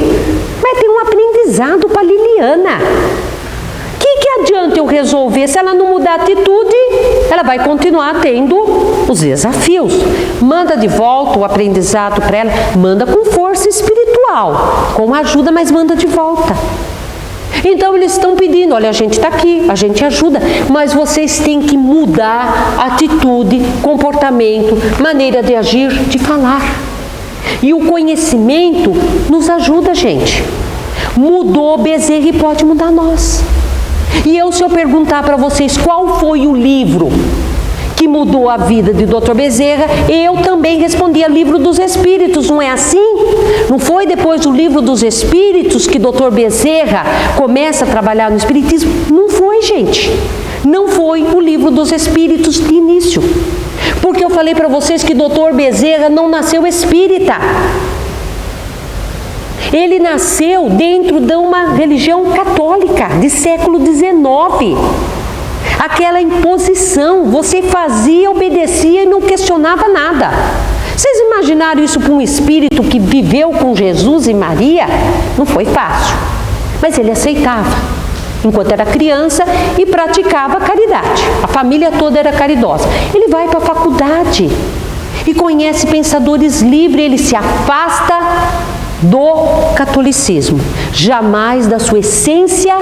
mas tem um aprendizado para Liliana. O que adianta eu resolver se ela não mudar a atitude? Ela vai continuar tendo os desafios. Manda de volta o aprendizado para ela, manda com força espiritual, com ajuda, mas manda de volta. Então eles estão pedindo, olha, a gente está aqui, a gente ajuda, mas vocês têm que mudar atitude, comportamento, maneira de agir, de falar. E o conhecimento nos ajuda, gente. Mudou Bezerra e pode mudar nós. E se eu perguntar para vocês qual foi o livro que mudou a vida de Dr. Bezerra, eu também respondia Livro dos Espíritos, não é assim? Não foi depois do Livro dos Espíritos que Dr. Bezerra começa a trabalhar no Espiritismo? Não foi, gente. Não foi o Livro dos Espíritos de início. Porque eu falei para vocês que Dr. Bezerra não nasceu espírita. Ele nasceu dentro de uma religião católica, de século XIX. Aquela imposição, você fazia, obedecia e não questionava nada. Vocês imaginaram isso para um espírito que viveu com Jesus e Maria? Não foi fácil, mas ele aceitava, enquanto era criança, e praticava caridade. A família toda era caridosa. Ele vai para a faculdade e conhece pensadores livres, ele se afasta do catolicismo, jamais da sua essência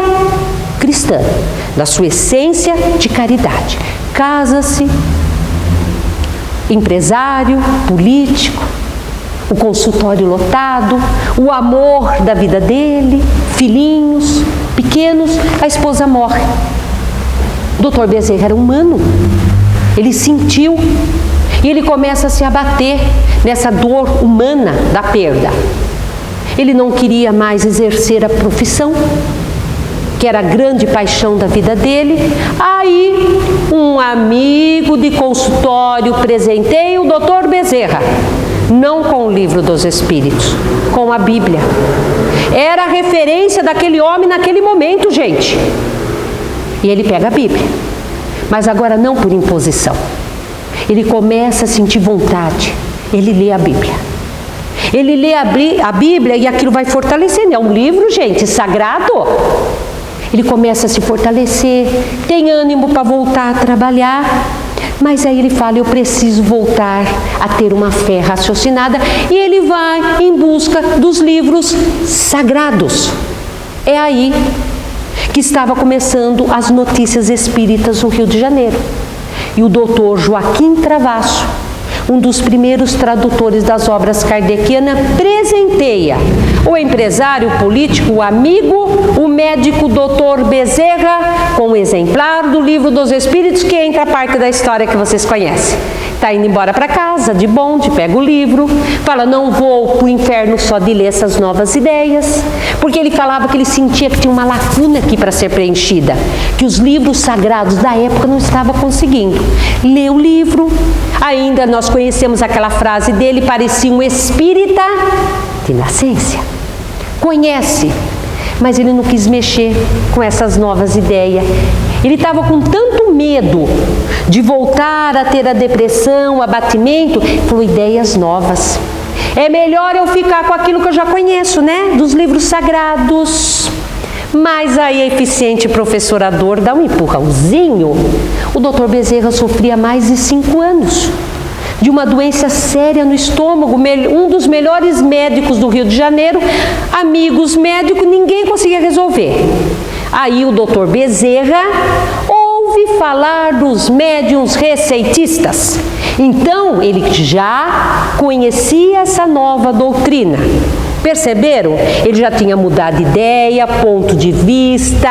cristã, da sua essência de caridade. Casa-se, empresário, político, o consultório lotado, o amor da vida dele, filhinhos pequenos, a esposa morre. Dr. Bezerra era humano, ele sentiu e ele começa a se abater nessa dor humana da perda. Ele não queria mais exercer a profissão, que era a grande paixão da vida dele. Aí, um amigo de consultório presenteia o Dr. Bezerra, não com o Livro dos Espíritos, com a Bíblia. Era a referência daquele homem naquele momento, gente. E ele pega a Bíblia, mas agora não por imposição. Ele começa a sentir vontade, ele lê a Bíblia. Ele lê a Bíblia e aquilo vai fortalecendo. É um livro, gente, sagrado. Ele começa a se fortalecer, tem ânimo para voltar a trabalhar, mas aí ele fala, eu preciso voltar a ter uma fé raciocinada, e ele vai em busca dos livros sagrados. É aí que estava começando as notícias espíritas no Rio de Janeiro. E o doutor Joaquim Travasso, um dos primeiros tradutores das obras kardecianas, presenteia o empresário, o político, o amigo, o médico Dr. Bezerra com um exemplar do Livro dos Espíritos, que entra a parte da história que vocês conhecem. Está indo embora para casa, de bonde, pega o livro, fala, não vou para o inferno só de ler essas novas ideias, porque ele falava que ele sentia que tinha uma lacuna aqui para ser preenchida, que os livros sagrados da época não estavam conseguindo. Lê o livro, ainda nós conhecemos aquela frase dele, parecia um espírita de nascença. Conhece, mas ele não quis mexer com essas novas ideias. Ele estava com tanto medo de voltar a ter a depressão, o abatimento, falou, ideias novas. É melhor eu ficar com aquilo que eu já conheço, né? Dos livros sagrados. Mas aí a eficiente professorador dá um empurrãozinho. O Dr. Bezerra sofria mais de 5 anos de uma doença séria no estômago, um dos melhores médicos do Rio de Janeiro, amigos médicos, ninguém conseguia resolver. Aí o Dr. Bezerra ouve ouve falar dos médiuns receitistas. Então, ele já conhecia essa nova doutrina. Perceberam? Ele já tinha mudado de ideia, ponto de vista.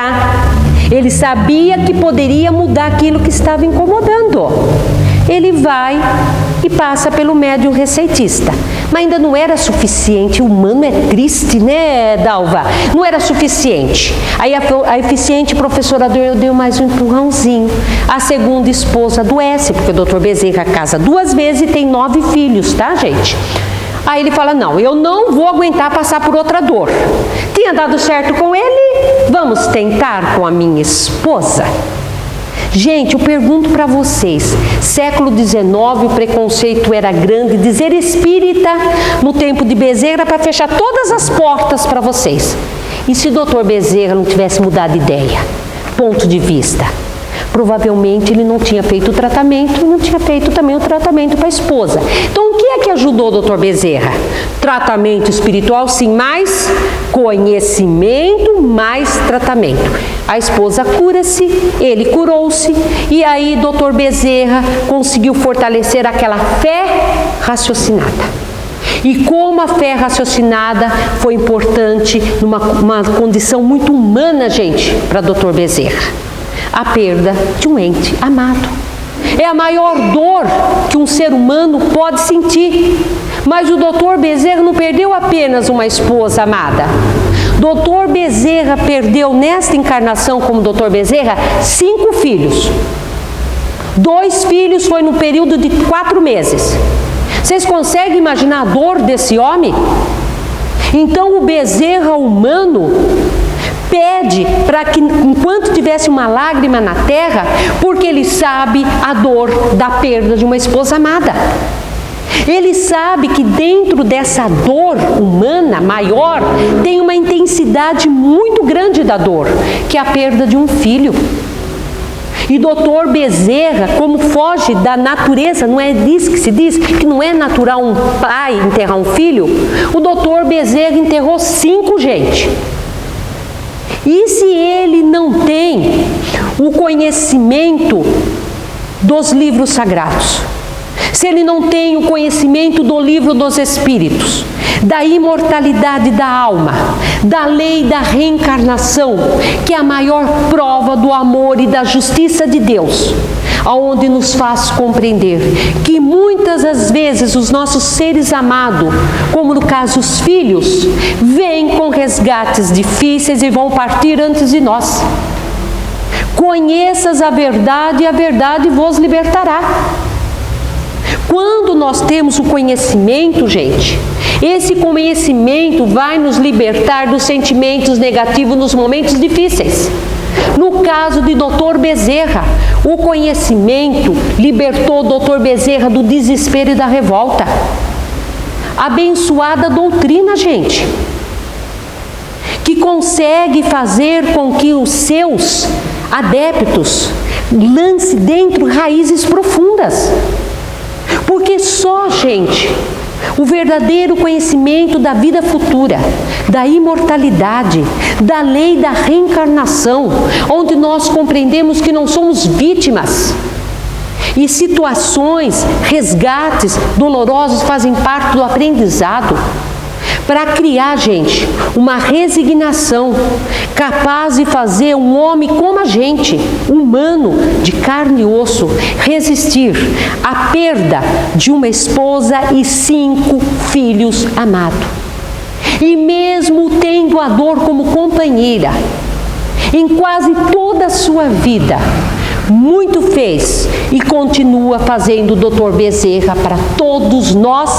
Ele sabia que poderia mudar aquilo que estava incomodando. Ele vai e passa pelo médium receitista. Mas ainda não era suficiente. O humano é triste, né, Dalva? Não era suficiente. Aí a eficiente professora deu mais um empurrãozinho. A segunda esposa adoece, porque o doutor Bezerra casa 2 vezes e tem 9 filhos, tá, gente? Aí ele fala, não, eu não vou aguentar passar por outra dor. Tinha dado certo com ele, vamos tentar com a minha esposa. Gente, eu pergunto para vocês, século XIX o preconceito era grande, dizer espírita no tempo de Bezerra para fechar todas as portas para vocês. E se o doutor Bezerra não tivesse mudado de ideia, ponto de vista? Provavelmente ele não tinha feito o tratamento e não tinha feito também o tratamento para a esposa. Então, o que é que ajudou o doutor Bezerra? Tratamento espiritual, sim, mais conhecimento, mais tratamento. A esposa cura-se, ele curou-se, e aí doutor Bezerra conseguiu fortalecer aquela fé raciocinada. E como a fé raciocinada foi importante numa condição muito humana, gente, para doutor Bezerra. A perda de um ente amado. É a maior dor que um ser humano pode sentir. Mas o doutor Bezerra não perdeu apenas uma esposa amada. Doutor Bezerra perdeu nesta encarnação como doutor Bezerra 5 filhos. 2 filhos foi no período de 4 meses. Vocês conseguem imaginar a dor desse homem? Então o Bezerra humano pede para que, enquanto tivesse uma lágrima na terra, porque ele sabe a dor da perda de uma esposa amada. Ele sabe que dentro dessa dor humana maior, tem uma intensidade muito grande da dor, que é a perda de um filho. E doutor Bezerra, como foge da natureza, não é disso que se diz, que não é natural um pai enterrar um filho, o doutor Bezerra enterrou 5, gente. E se ele não tem o conhecimento dos livros sagrados, se ele não tem o conhecimento do livro dos Espíritos, da imortalidade da alma, da lei da reencarnação, que é a maior prova do amor e da justiça de Deus, aonde nos faz compreender que muitas das vezes os nossos seres amados, como no caso os filhos, vêm com resgates difíceis e vão partir antes de nós. Conheças a verdade e a verdade vos libertará. Quando nós temos o conhecimento, gente, esse conhecimento vai nos libertar dos sentimentos negativos nos momentos difíceis. No caso de Dr. Bezerra, o conhecimento libertou o Dr. Bezerra do desespero e da revolta. Abençoada doutrina, gente, que consegue fazer com que os seus adeptos lancem dentro raízes profundas. Porque só, gente, o verdadeiro conhecimento da vida futura, da imortalidade, da lei da reencarnação, onde nós compreendemos que não somos vítimas e situações, resgates dolorosos fazem parte do aprendizado, para criar, gente, uma resignação capaz de fazer um homem como a gente, humano, de carne e osso, resistir à perda de uma esposa e 5 filhos amados. E mesmo tendo a dor como companheira, em quase toda a sua vida, muito fez e continua fazendo o Dr. Bezerra para todos nós,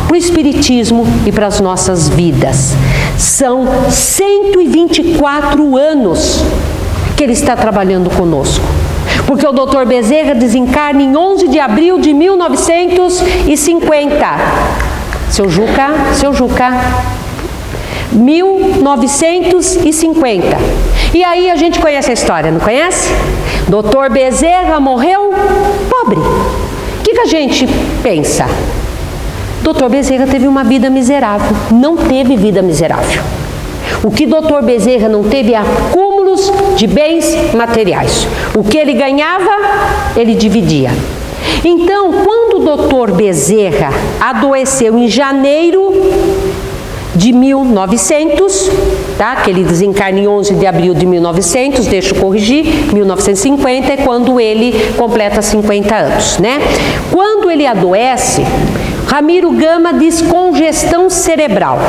para o Espiritismo e para as nossas vidas. São 124 anos que ele está trabalhando conosco. Porque o Dr. Bezerra desencarna em 11 de abril de 1950. Seu Juca, 1950. E aí a gente conhece a história, não conhece? Dr. Bezerra morreu pobre. O que a gente pensa? Dr. Bezerra teve uma vida miserável. Não teve vida miserável. O que Dr. Bezerra não teve é acúmulos de bens materiais. O que ele ganhava, ele dividia. Então, quando o Dr. Bezerra adoeceu em janeiro de 1900, tá? Que ele desencarna em 11 de abril de 1900, deixa eu corrigir, 1950 é quando ele completa 50 anos, né? Quando ele adoece, Ramiro Gama diz congestão cerebral.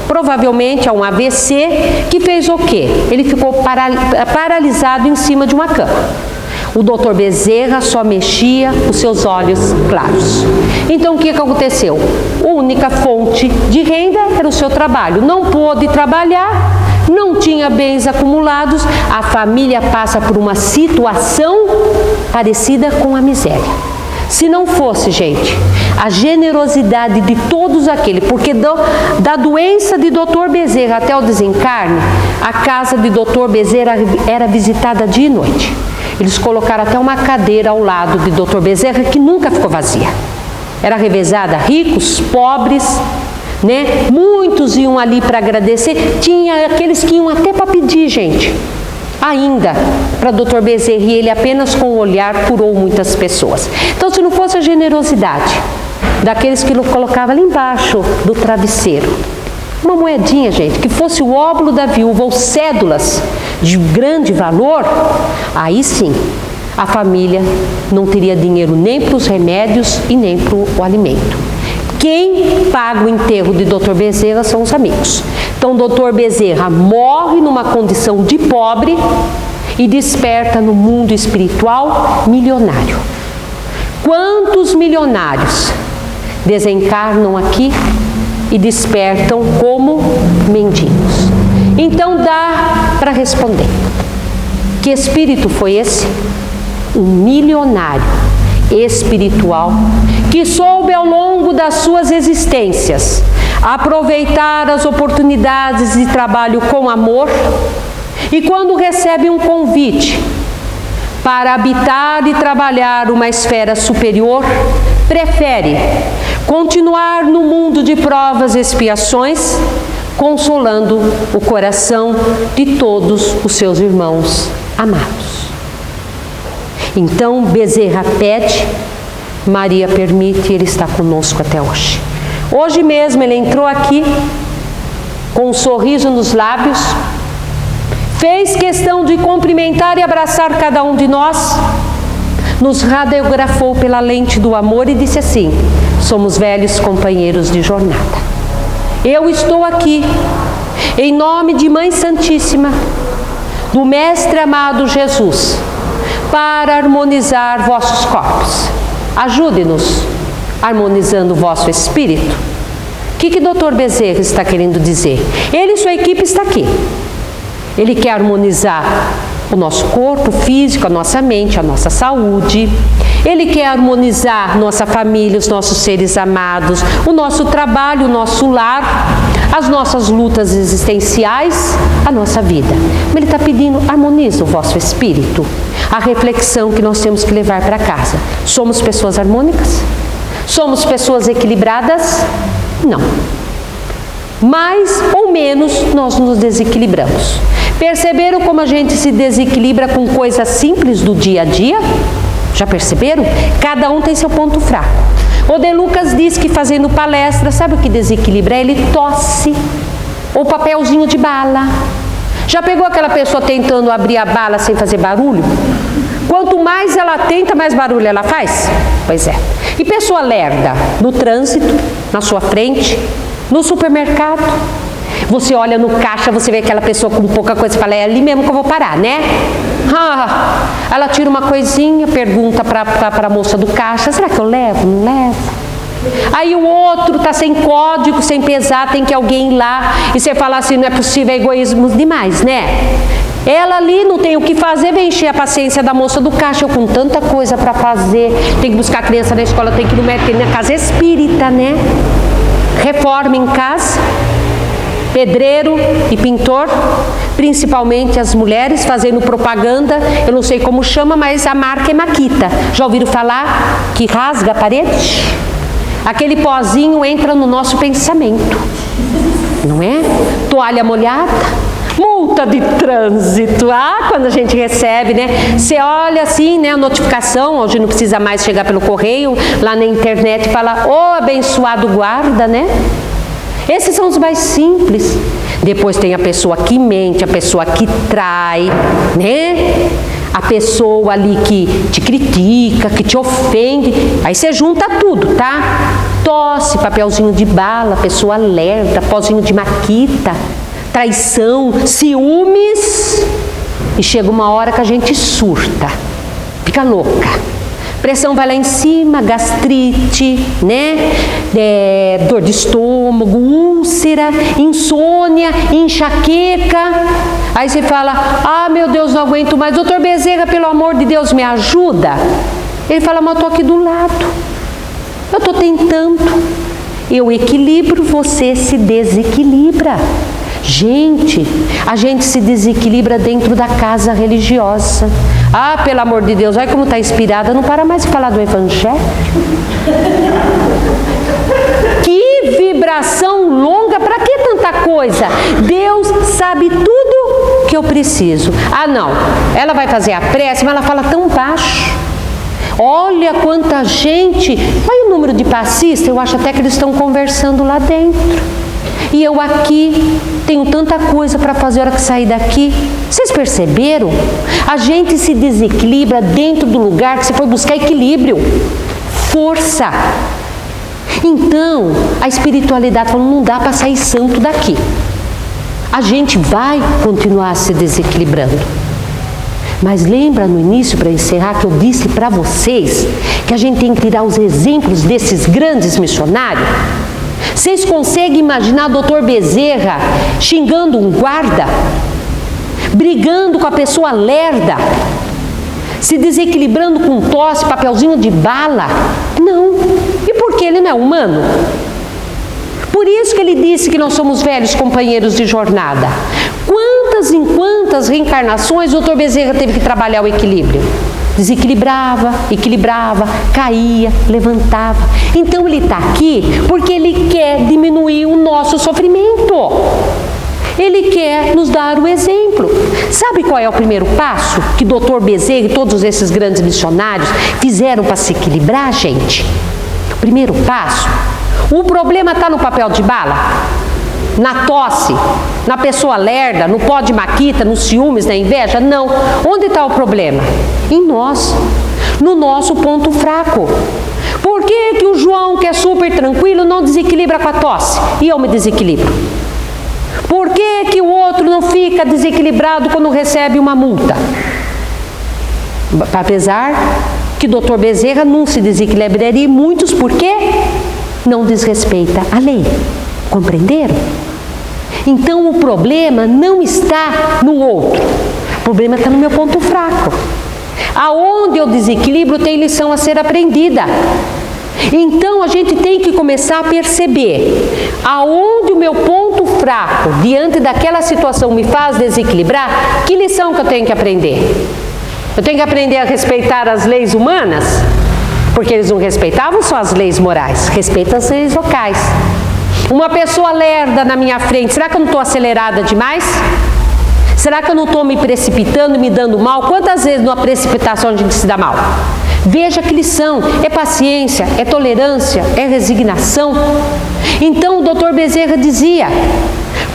Provavelmente é um AVC que fez o quê? Ele ficou paralisado em cima de uma cama. O Dr. Bezerra só mexia os seus olhos claros. Então o que aconteceu? A única fonte de renda era o seu trabalho. Não pôde trabalhar, não tinha bens acumulados, a família passa por uma situação parecida com a miséria. Se não fosse, gente, a generosidade de todos aqueles, porque da doença de Dr. Bezerra até o desencarne, a casa de Dr. Bezerra era visitada dia e noite. Eles colocaram até uma cadeira ao lado de Dr. Bezerra que nunca ficou vazia. Era revezada, ricos, pobres, né? Muitos iam ali para agradecer. Tinha aqueles que iam até para pedir, gente, ainda para Dr. Bezerra, e ele apenas com o olhar curou muitas pessoas. Então, se não fosse a generosidade daqueles que colocavam ali embaixo do travesseiro, uma moedinha, gente, que fosse o óbolo da viúva ou cédulas de grande valor, aí sim, a família não teria dinheiro nem para os remédios e nem para o alimento. Quem paga o enterro de Dr. Bezerra são os amigos. Então, Dr. Bezerra morre numa condição de pobre e desperta no mundo espiritual milionário. Quantos milionários desencarnam aqui e despertam como mendigos? Então dá para responder. Que espírito foi esse? Um milionário espiritual que soube ao longo das suas existências aproveitar as oportunidades de trabalho com amor, e quando recebe um convite para habitar e trabalhar uma esfera superior, prefere continuar no mundo de provas e expiações, consolando o coração de todos os seus irmãos amados. Então Bezerra pede, Maria permite, e ele está conosco até hoje. Hoje mesmo ele entrou aqui com um sorriso nos lábios, fez questão de cumprimentar e abraçar cada um de nós, nos radiografou pela lente do amor e disse assim: somos velhos companheiros de jornada. Eu estou aqui em nome de Mãe Santíssima, do Mestre amado Jesus, para harmonizar vossos corpos. Ajude-nos harmonizando o vosso espírito. O que Dr. Bezerra está querendo dizer? Ele e sua equipe está aqui. Ele quer harmonizar o nosso corpo físico, a nossa mente, a nossa saúde. Ele quer harmonizar nossa família, os nossos seres amados, o nosso trabalho, o nosso lar, as nossas lutas existenciais, a nossa vida. Ele está pedindo, harmoniza o vosso espírito. A reflexão que nós temos que levar para casa. Somos pessoas harmônicas? Somos pessoas equilibradas? Não. Mais ou menos nós nos desequilibramos. Perceberam como a gente se desequilibra com coisas simples do dia a dia? Já perceberam? Cada um tem seu ponto fraco. O De Lucas diz que fazendo palestra, sabe o que desequilibra? Ele tosse, ou papelzinho de bala. Já pegou aquela pessoa tentando abrir a bala sem fazer barulho? Quanto mais ela tenta, mais barulho ela faz? Pois é. E pessoa lerda, no trânsito, na sua frente, no supermercado, você olha no caixa, você vê aquela pessoa com pouca coisa e fala, é ali mesmo que eu vou parar, né? Ela tira uma coisinha, pergunta para a moça do caixa, será que eu levo? Não levo? Aí o outro está sem código, sem pesar, tem que alguém ir lá, e você fala assim, não é possível, é egoísmo demais, né? Ela ali não tem o que fazer, vem encher a paciência da moça do caixa, eu com tanta coisa para fazer, tem que buscar a criança na escola, tem que ir no médico, na casa espírita, né? Reforma em casa, pedreiro e pintor, principalmente as mulheres fazendo propaganda, eu não sei como chama, mas a marca é Maquita. Já ouviram falar que rasga a parede? Aquele pozinho entra no nosso pensamento, não é? Toalha molhada, multa de trânsito. Quando a gente recebe, né? Você olha assim, né? A notificação, hoje não precisa mais chegar pelo correio, lá na internet fala, ô abençoado guarda, né? Esses são os mais simples. Depois tem a pessoa que mente, a pessoa que trai, né? A pessoa ali que te critica, que te ofende. Aí você junta tudo, tá? Tosse, papelzinho de bala, pessoa lerda, pozinho de maquita, traição, ciúmes. E chega uma hora que a gente surta, fica louca. Pressão vai lá em cima, gastrite, né? Dor de estômago, úlcera, insônia, enxaqueca. Aí você fala, meu Deus, não aguento mais. Doutor Bezerra, pelo amor de Deus, me ajuda. Ele fala, mas eu estou aqui do lado. Eu estou tentando. Eu equilibro, você se desequilibra. Gente, a gente se desequilibra dentro da casa religiosa. Pelo amor de Deus, olha como está inspirada, não para mais de falar do Evangelho. Que vibração longa, para que tanta coisa? Deus sabe tudo que eu preciso. Não, ela vai fazer a prece, mas ela fala tão baixo. Olha quanta gente, olha o número de passistas, eu acho até que eles estão conversando lá dentro. E eu aqui tenho tanta coisa para fazer a hora que sair daqui. Vocês perceberam? A gente se desequilibra dentro do lugar que você foi buscar equilíbrio, força. Então, a espiritualidade falou, não dá para sair santo daqui. A gente vai continuar se desequilibrando. Mas lembra no início, para encerrar, que eu disse para vocês que a gente tem que tirar os exemplos desses grandes missionários? Vocês conseguem imaginar o Dr. Bezerra xingando um guarda? Brigando com a pessoa lerda? Se desequilibrando com tosse, papelzinho de bala? Não. E por que ele não é humano? Por isso que ele disse que nós somos velhos companheiros de jornada. Quantas em quantas reencarnações o Dr. Bezerra teve que trabalhar o equilíbrio? Desequilibrava, equilibrava, caía, levantava. Então ele está aqui porque ele quer diminuir o nosso sofrimento. Ele quer nos dar o exemplo. Sabe qual é o primeiro passo que o Dr. Bezerra e todos esses grandes missionários fizeram para se equilibrar, gente? O primeiro passo, o problema está no papel de bala? Na tosse, na pessoa lerda, no pó de maquita, nos ciúmes, na inveja? Não. Onde está o problema? Em nós, no nosso ponto fraco. Por que o João, que é super tranquilo, não desequilibra com a tosse e eu me desequilibro? Por que o outro não fica desequilibrado quando recebe uma multa? Apesar que o Dr. Bezerra não se desequilibraria, e muitos, por quê? Não desrespeita a lei. Compreenderam? Então o problema não está no outro, o problema está no meu ponto fraco. Aonde eu desequilibro tem lição a ser aprendida. Então a gente tem que começar a perceber aonde o meu ponto fraco diante daquela situação me faz desequilibrar. Que lição que eu tenho que aprender? Eu tenho que aprender a respeitar as leis humanas, porque eles não respeitavam só as leis morais, respeitam as leis locais. Uma pessoa lerda na minha frente, será que eu não estou acelerada demais? Será que eu não estou me precipitando e me dando mal? Quantas vezes numa precipitação a gente se dá mal? Veja que lição, é paciência, é tolerância, é resignação. Então o Dr. Bezerra dizia,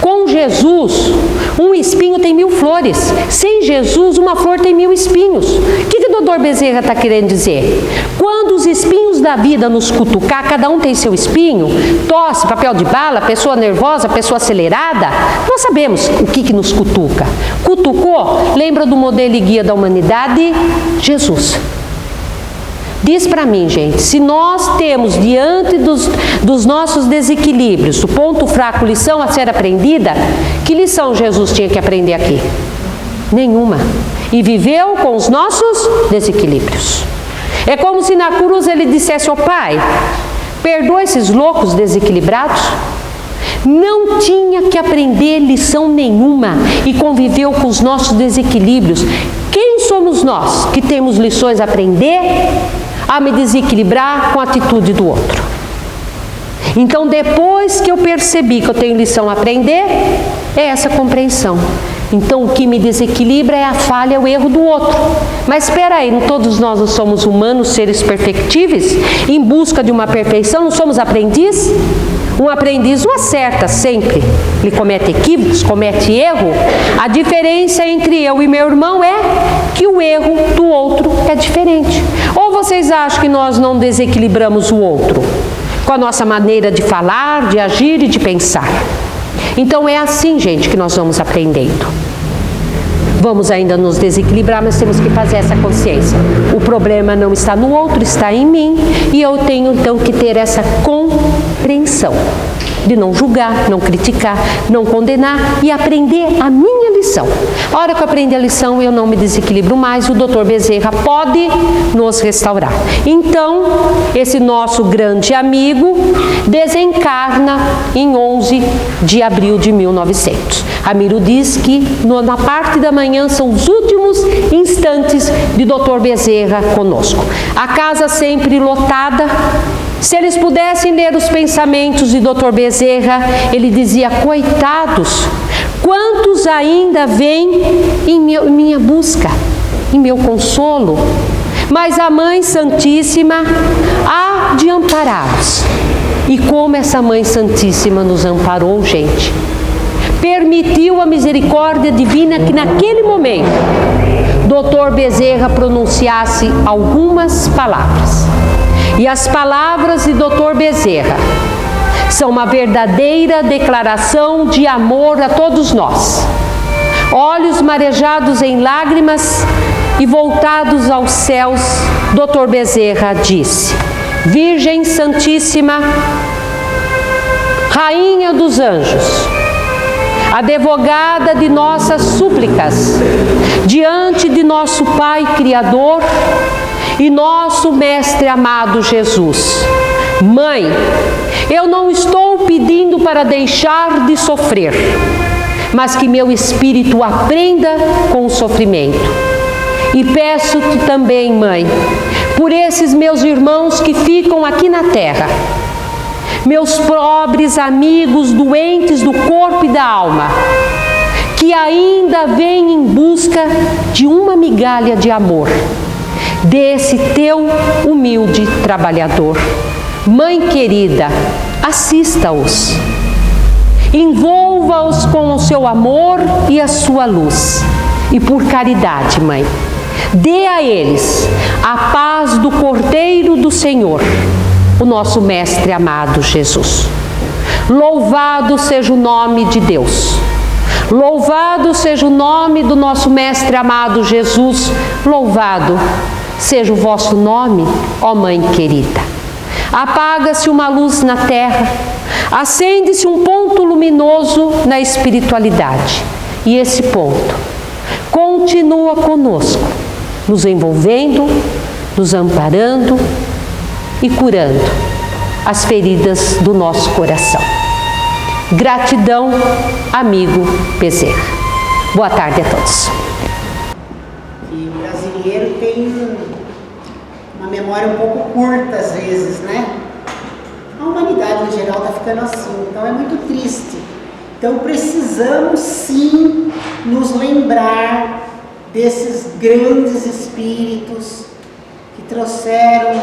com Jesus, um espinho tem 1000 flores. Sem Jesus, uma flor tem 1000 espinhos. O que o Dr. Bezerra está querendo dizer? Quando os espinhos da vida nos cutucar, cada um tem seu espinho, tosse, papel de bala, pessoa nervosa, pessoa acelerada, nós sabemos o que nos cutuca. Cutucou? Lembra do modelo e guia da humanidade? Jesus. Diz para mim, gente, se nós temos diante dos nossos desequilíbrios, do ponto fraco, lição a ser aprendida, que lição Jesus tinha que aprender aqui? Nenhuma. E viveu com os nossos desequilíbrios. É como se na cruz ele dissesse, Pai, perdoa esses loucos desequilibrados. Não tinha que aprender lição nenhuma e conviveu com os nossos desequilíbrios. Quem somos nós que temos lições a aprender? A me desequilibrar com a atitude do outro. Então, depois que eu percebi que eu tenho lição a aprender, é essa compreensão. Então, o que me desequilibra é a falha, o erro do outro. Mas espera aí, todos nós não somos humanos, seres perfectíveis, em busca de uma perfeição, não somos aprendiz? Um aprendiz não acerta sempre, ele comete equívocos, comete erro. A diferença entre eu e meu irmão é que o erro do outro é diferente. Ou vocês acham que nós não desequilibramos o outro? Com a nossa maneira de falar, de agir e de pensar. Então é assim, gente, que nós vamos aprendendo. Vamos ainda nos desequilibrar, mas temos que fazer essa consciência. O problema não está no outro, está em mim. E eu tenho então que ter essa compreensão. De não julgar, não criticar, não condenar e aprender a minha lição. A hora que eu aprender a lição, eu não me desequilibro mais e o Dr. Bezerra pode nos restaurar. Então, esse nosso grande amigo desencarna em 11 de abril de 1900. Ramiro diz que na parte da manhã são os últimos instantes de Dr. Bezerra conosco. A casa sempre lotada. Se eles pudessem ler os pensamentos de Dr. Bezerra, ele dizia: coitados, quantos ainda vêm em minha busca, em meu consolo, mas a Mãe Santíssima há de ampará-los. E como essa Mãe Santíssima nos amparou, gente, permitiu a misericórdia divina que naquele momento Dr. Bezerra pronunciasse algumas palavras. E as palavras de Dr. Bezerra são uma verdadeira declaração de amor a todos nós. Olhos marejados em lágrimas e voltados aos céus, Dr. Bezerra disse: Virgem Santíssima, Rainha dos Anjos, advogada de nossas súplicas, diante de nosso Pai Criador e nosso Mestre amado Jesus. Mãe, eu não estou pedindo para deixar de sofrer, mas que meu espírito aprenda com o sofrimento. E peço-te também, Mãe, por esses meus irmãos que ficam aqui na terra, meus pobres amigos doentes do corpo e da alma, que ainda vêm em busca de uma migalha de amor desse teu humilde trabalhador. Mãe querida, assista-os, envolva-os com o seu amor e a sua luz. E por caridade, Mãe, dê a eles a paz do Cordeiro do Senhor, o nosso Mestre amado Jesus. Louvado seja o nome de Deus. Louvado seja o nome do nosso Mestre amado Jesus. Louvado seja o vosso nome, ó Mãe querida. Apaga-se uma luz na terra, acende-se um ponto luminoso na espiritualidade. E esse ponto continua conosco, nos envolvendo, nos amparando e curando as feridas do nosso coração. Gratidão, amigo Bezerra. Boa tarde a todos. E o brasileiro tem uma memória um pouco curta às vezes, né? A humanidade em geral está ficando assim, então é muito triste. Então precisamos sim nos lembrar desses grandes espíritos que trouxeram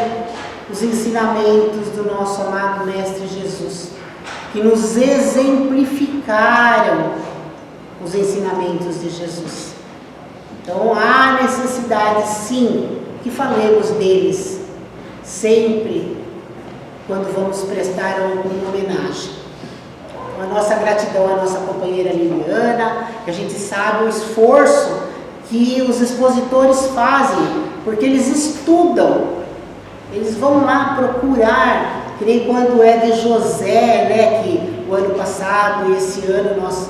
os ensinamentos do nosso amado Mestre Jesus, que nos exemplificaram os ensinamentos de Jesus. Então há necessidade sim que falemos deles sempre quando vamos prestar alguma homenagem. Então, a nossa gratidão à nossa companheira Liliana, que a gente sabe o esforço que os expositores fazem, porque eles estudam, eles vão lá procurar, que nem quando é de José, né, que o ano passado e esse ano nós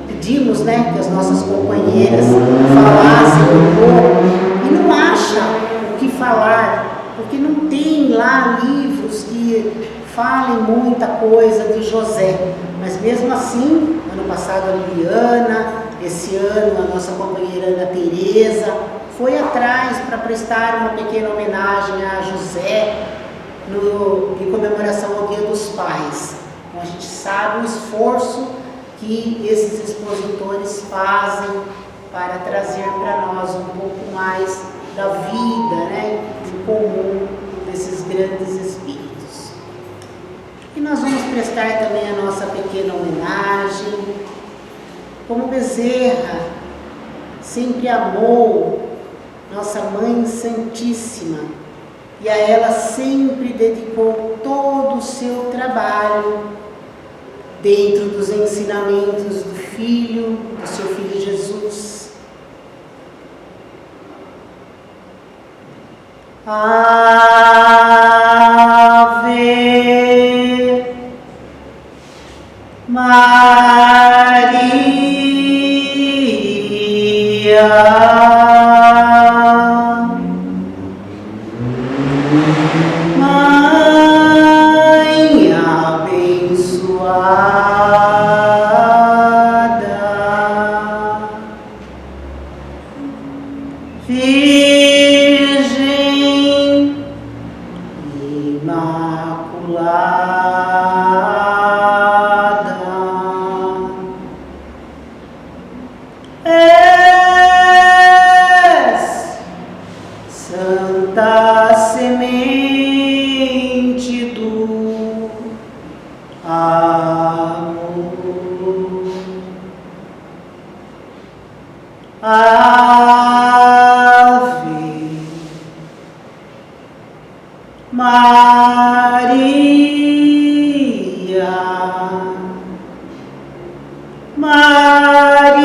pedimos, né, que as nossas companheiras falassem um pouco, e não acham o que falar, porque não tem lá livros que falem muita coisa de José, mas mesmo assim, ano passado a Liliana, esse ano a nossa companheira Ana Tereza foi atrás para prestar uma pequena homenagem a José em comemoração ao Dia dos Pais. Então a gente sabe o esforço que esses expositores fazem para trazer para nós um pouco mais da vida, né, em comum desses grandes espíritos. E nós vamos prestar também a nossa pequena homenagem. Como Bezerra sempre amou nossa Mãe Santíssima e a ela sempre dedicou todo o seu trabalho dentro dos ensinamentos do seu Filho Jesus. Ave Maria. Mãe abençoada, Virgem Imaculada, és Santa Semente do amor. Ave Maria, Maria,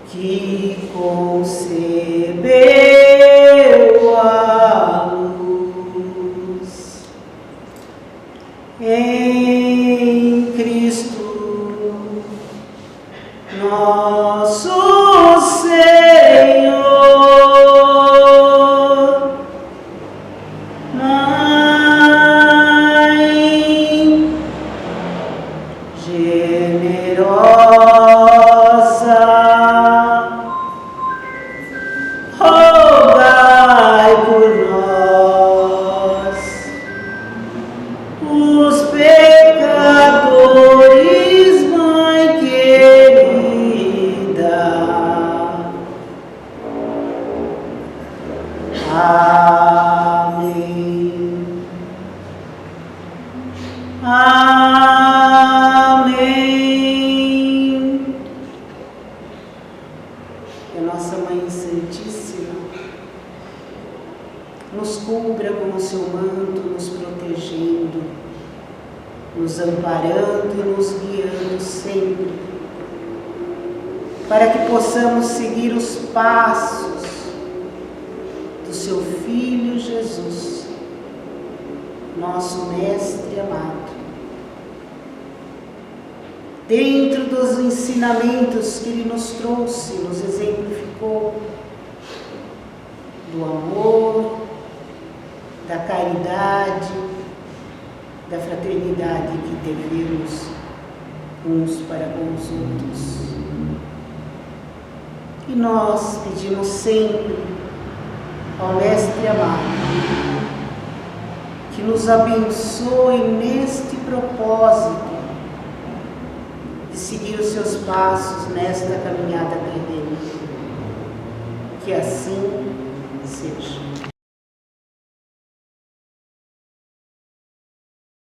que concebeu a luz em Cristo nosso Senhor. Mãe generosa, rogai por nós, os pecadores, Mãe querida. Amém. Amém. Que a nossa Mãe Santíssima nos cubra com o seu manto, nos protegendo, nos amparando e nos guiando sempre, para que possamos seguir os passos do seu Filho Jesus, nosso Mestre amado. Dentro dos ensinamentos que Ele nos trouxe, nos exemplificou do amor, da caridade, da fraternidade que devemos uns para com os outros. E nós pedimos sempre ao Mestre amado que nos abençoe neste propósito de seguir os seus passos nesta caminhada terrena. Que assim seja.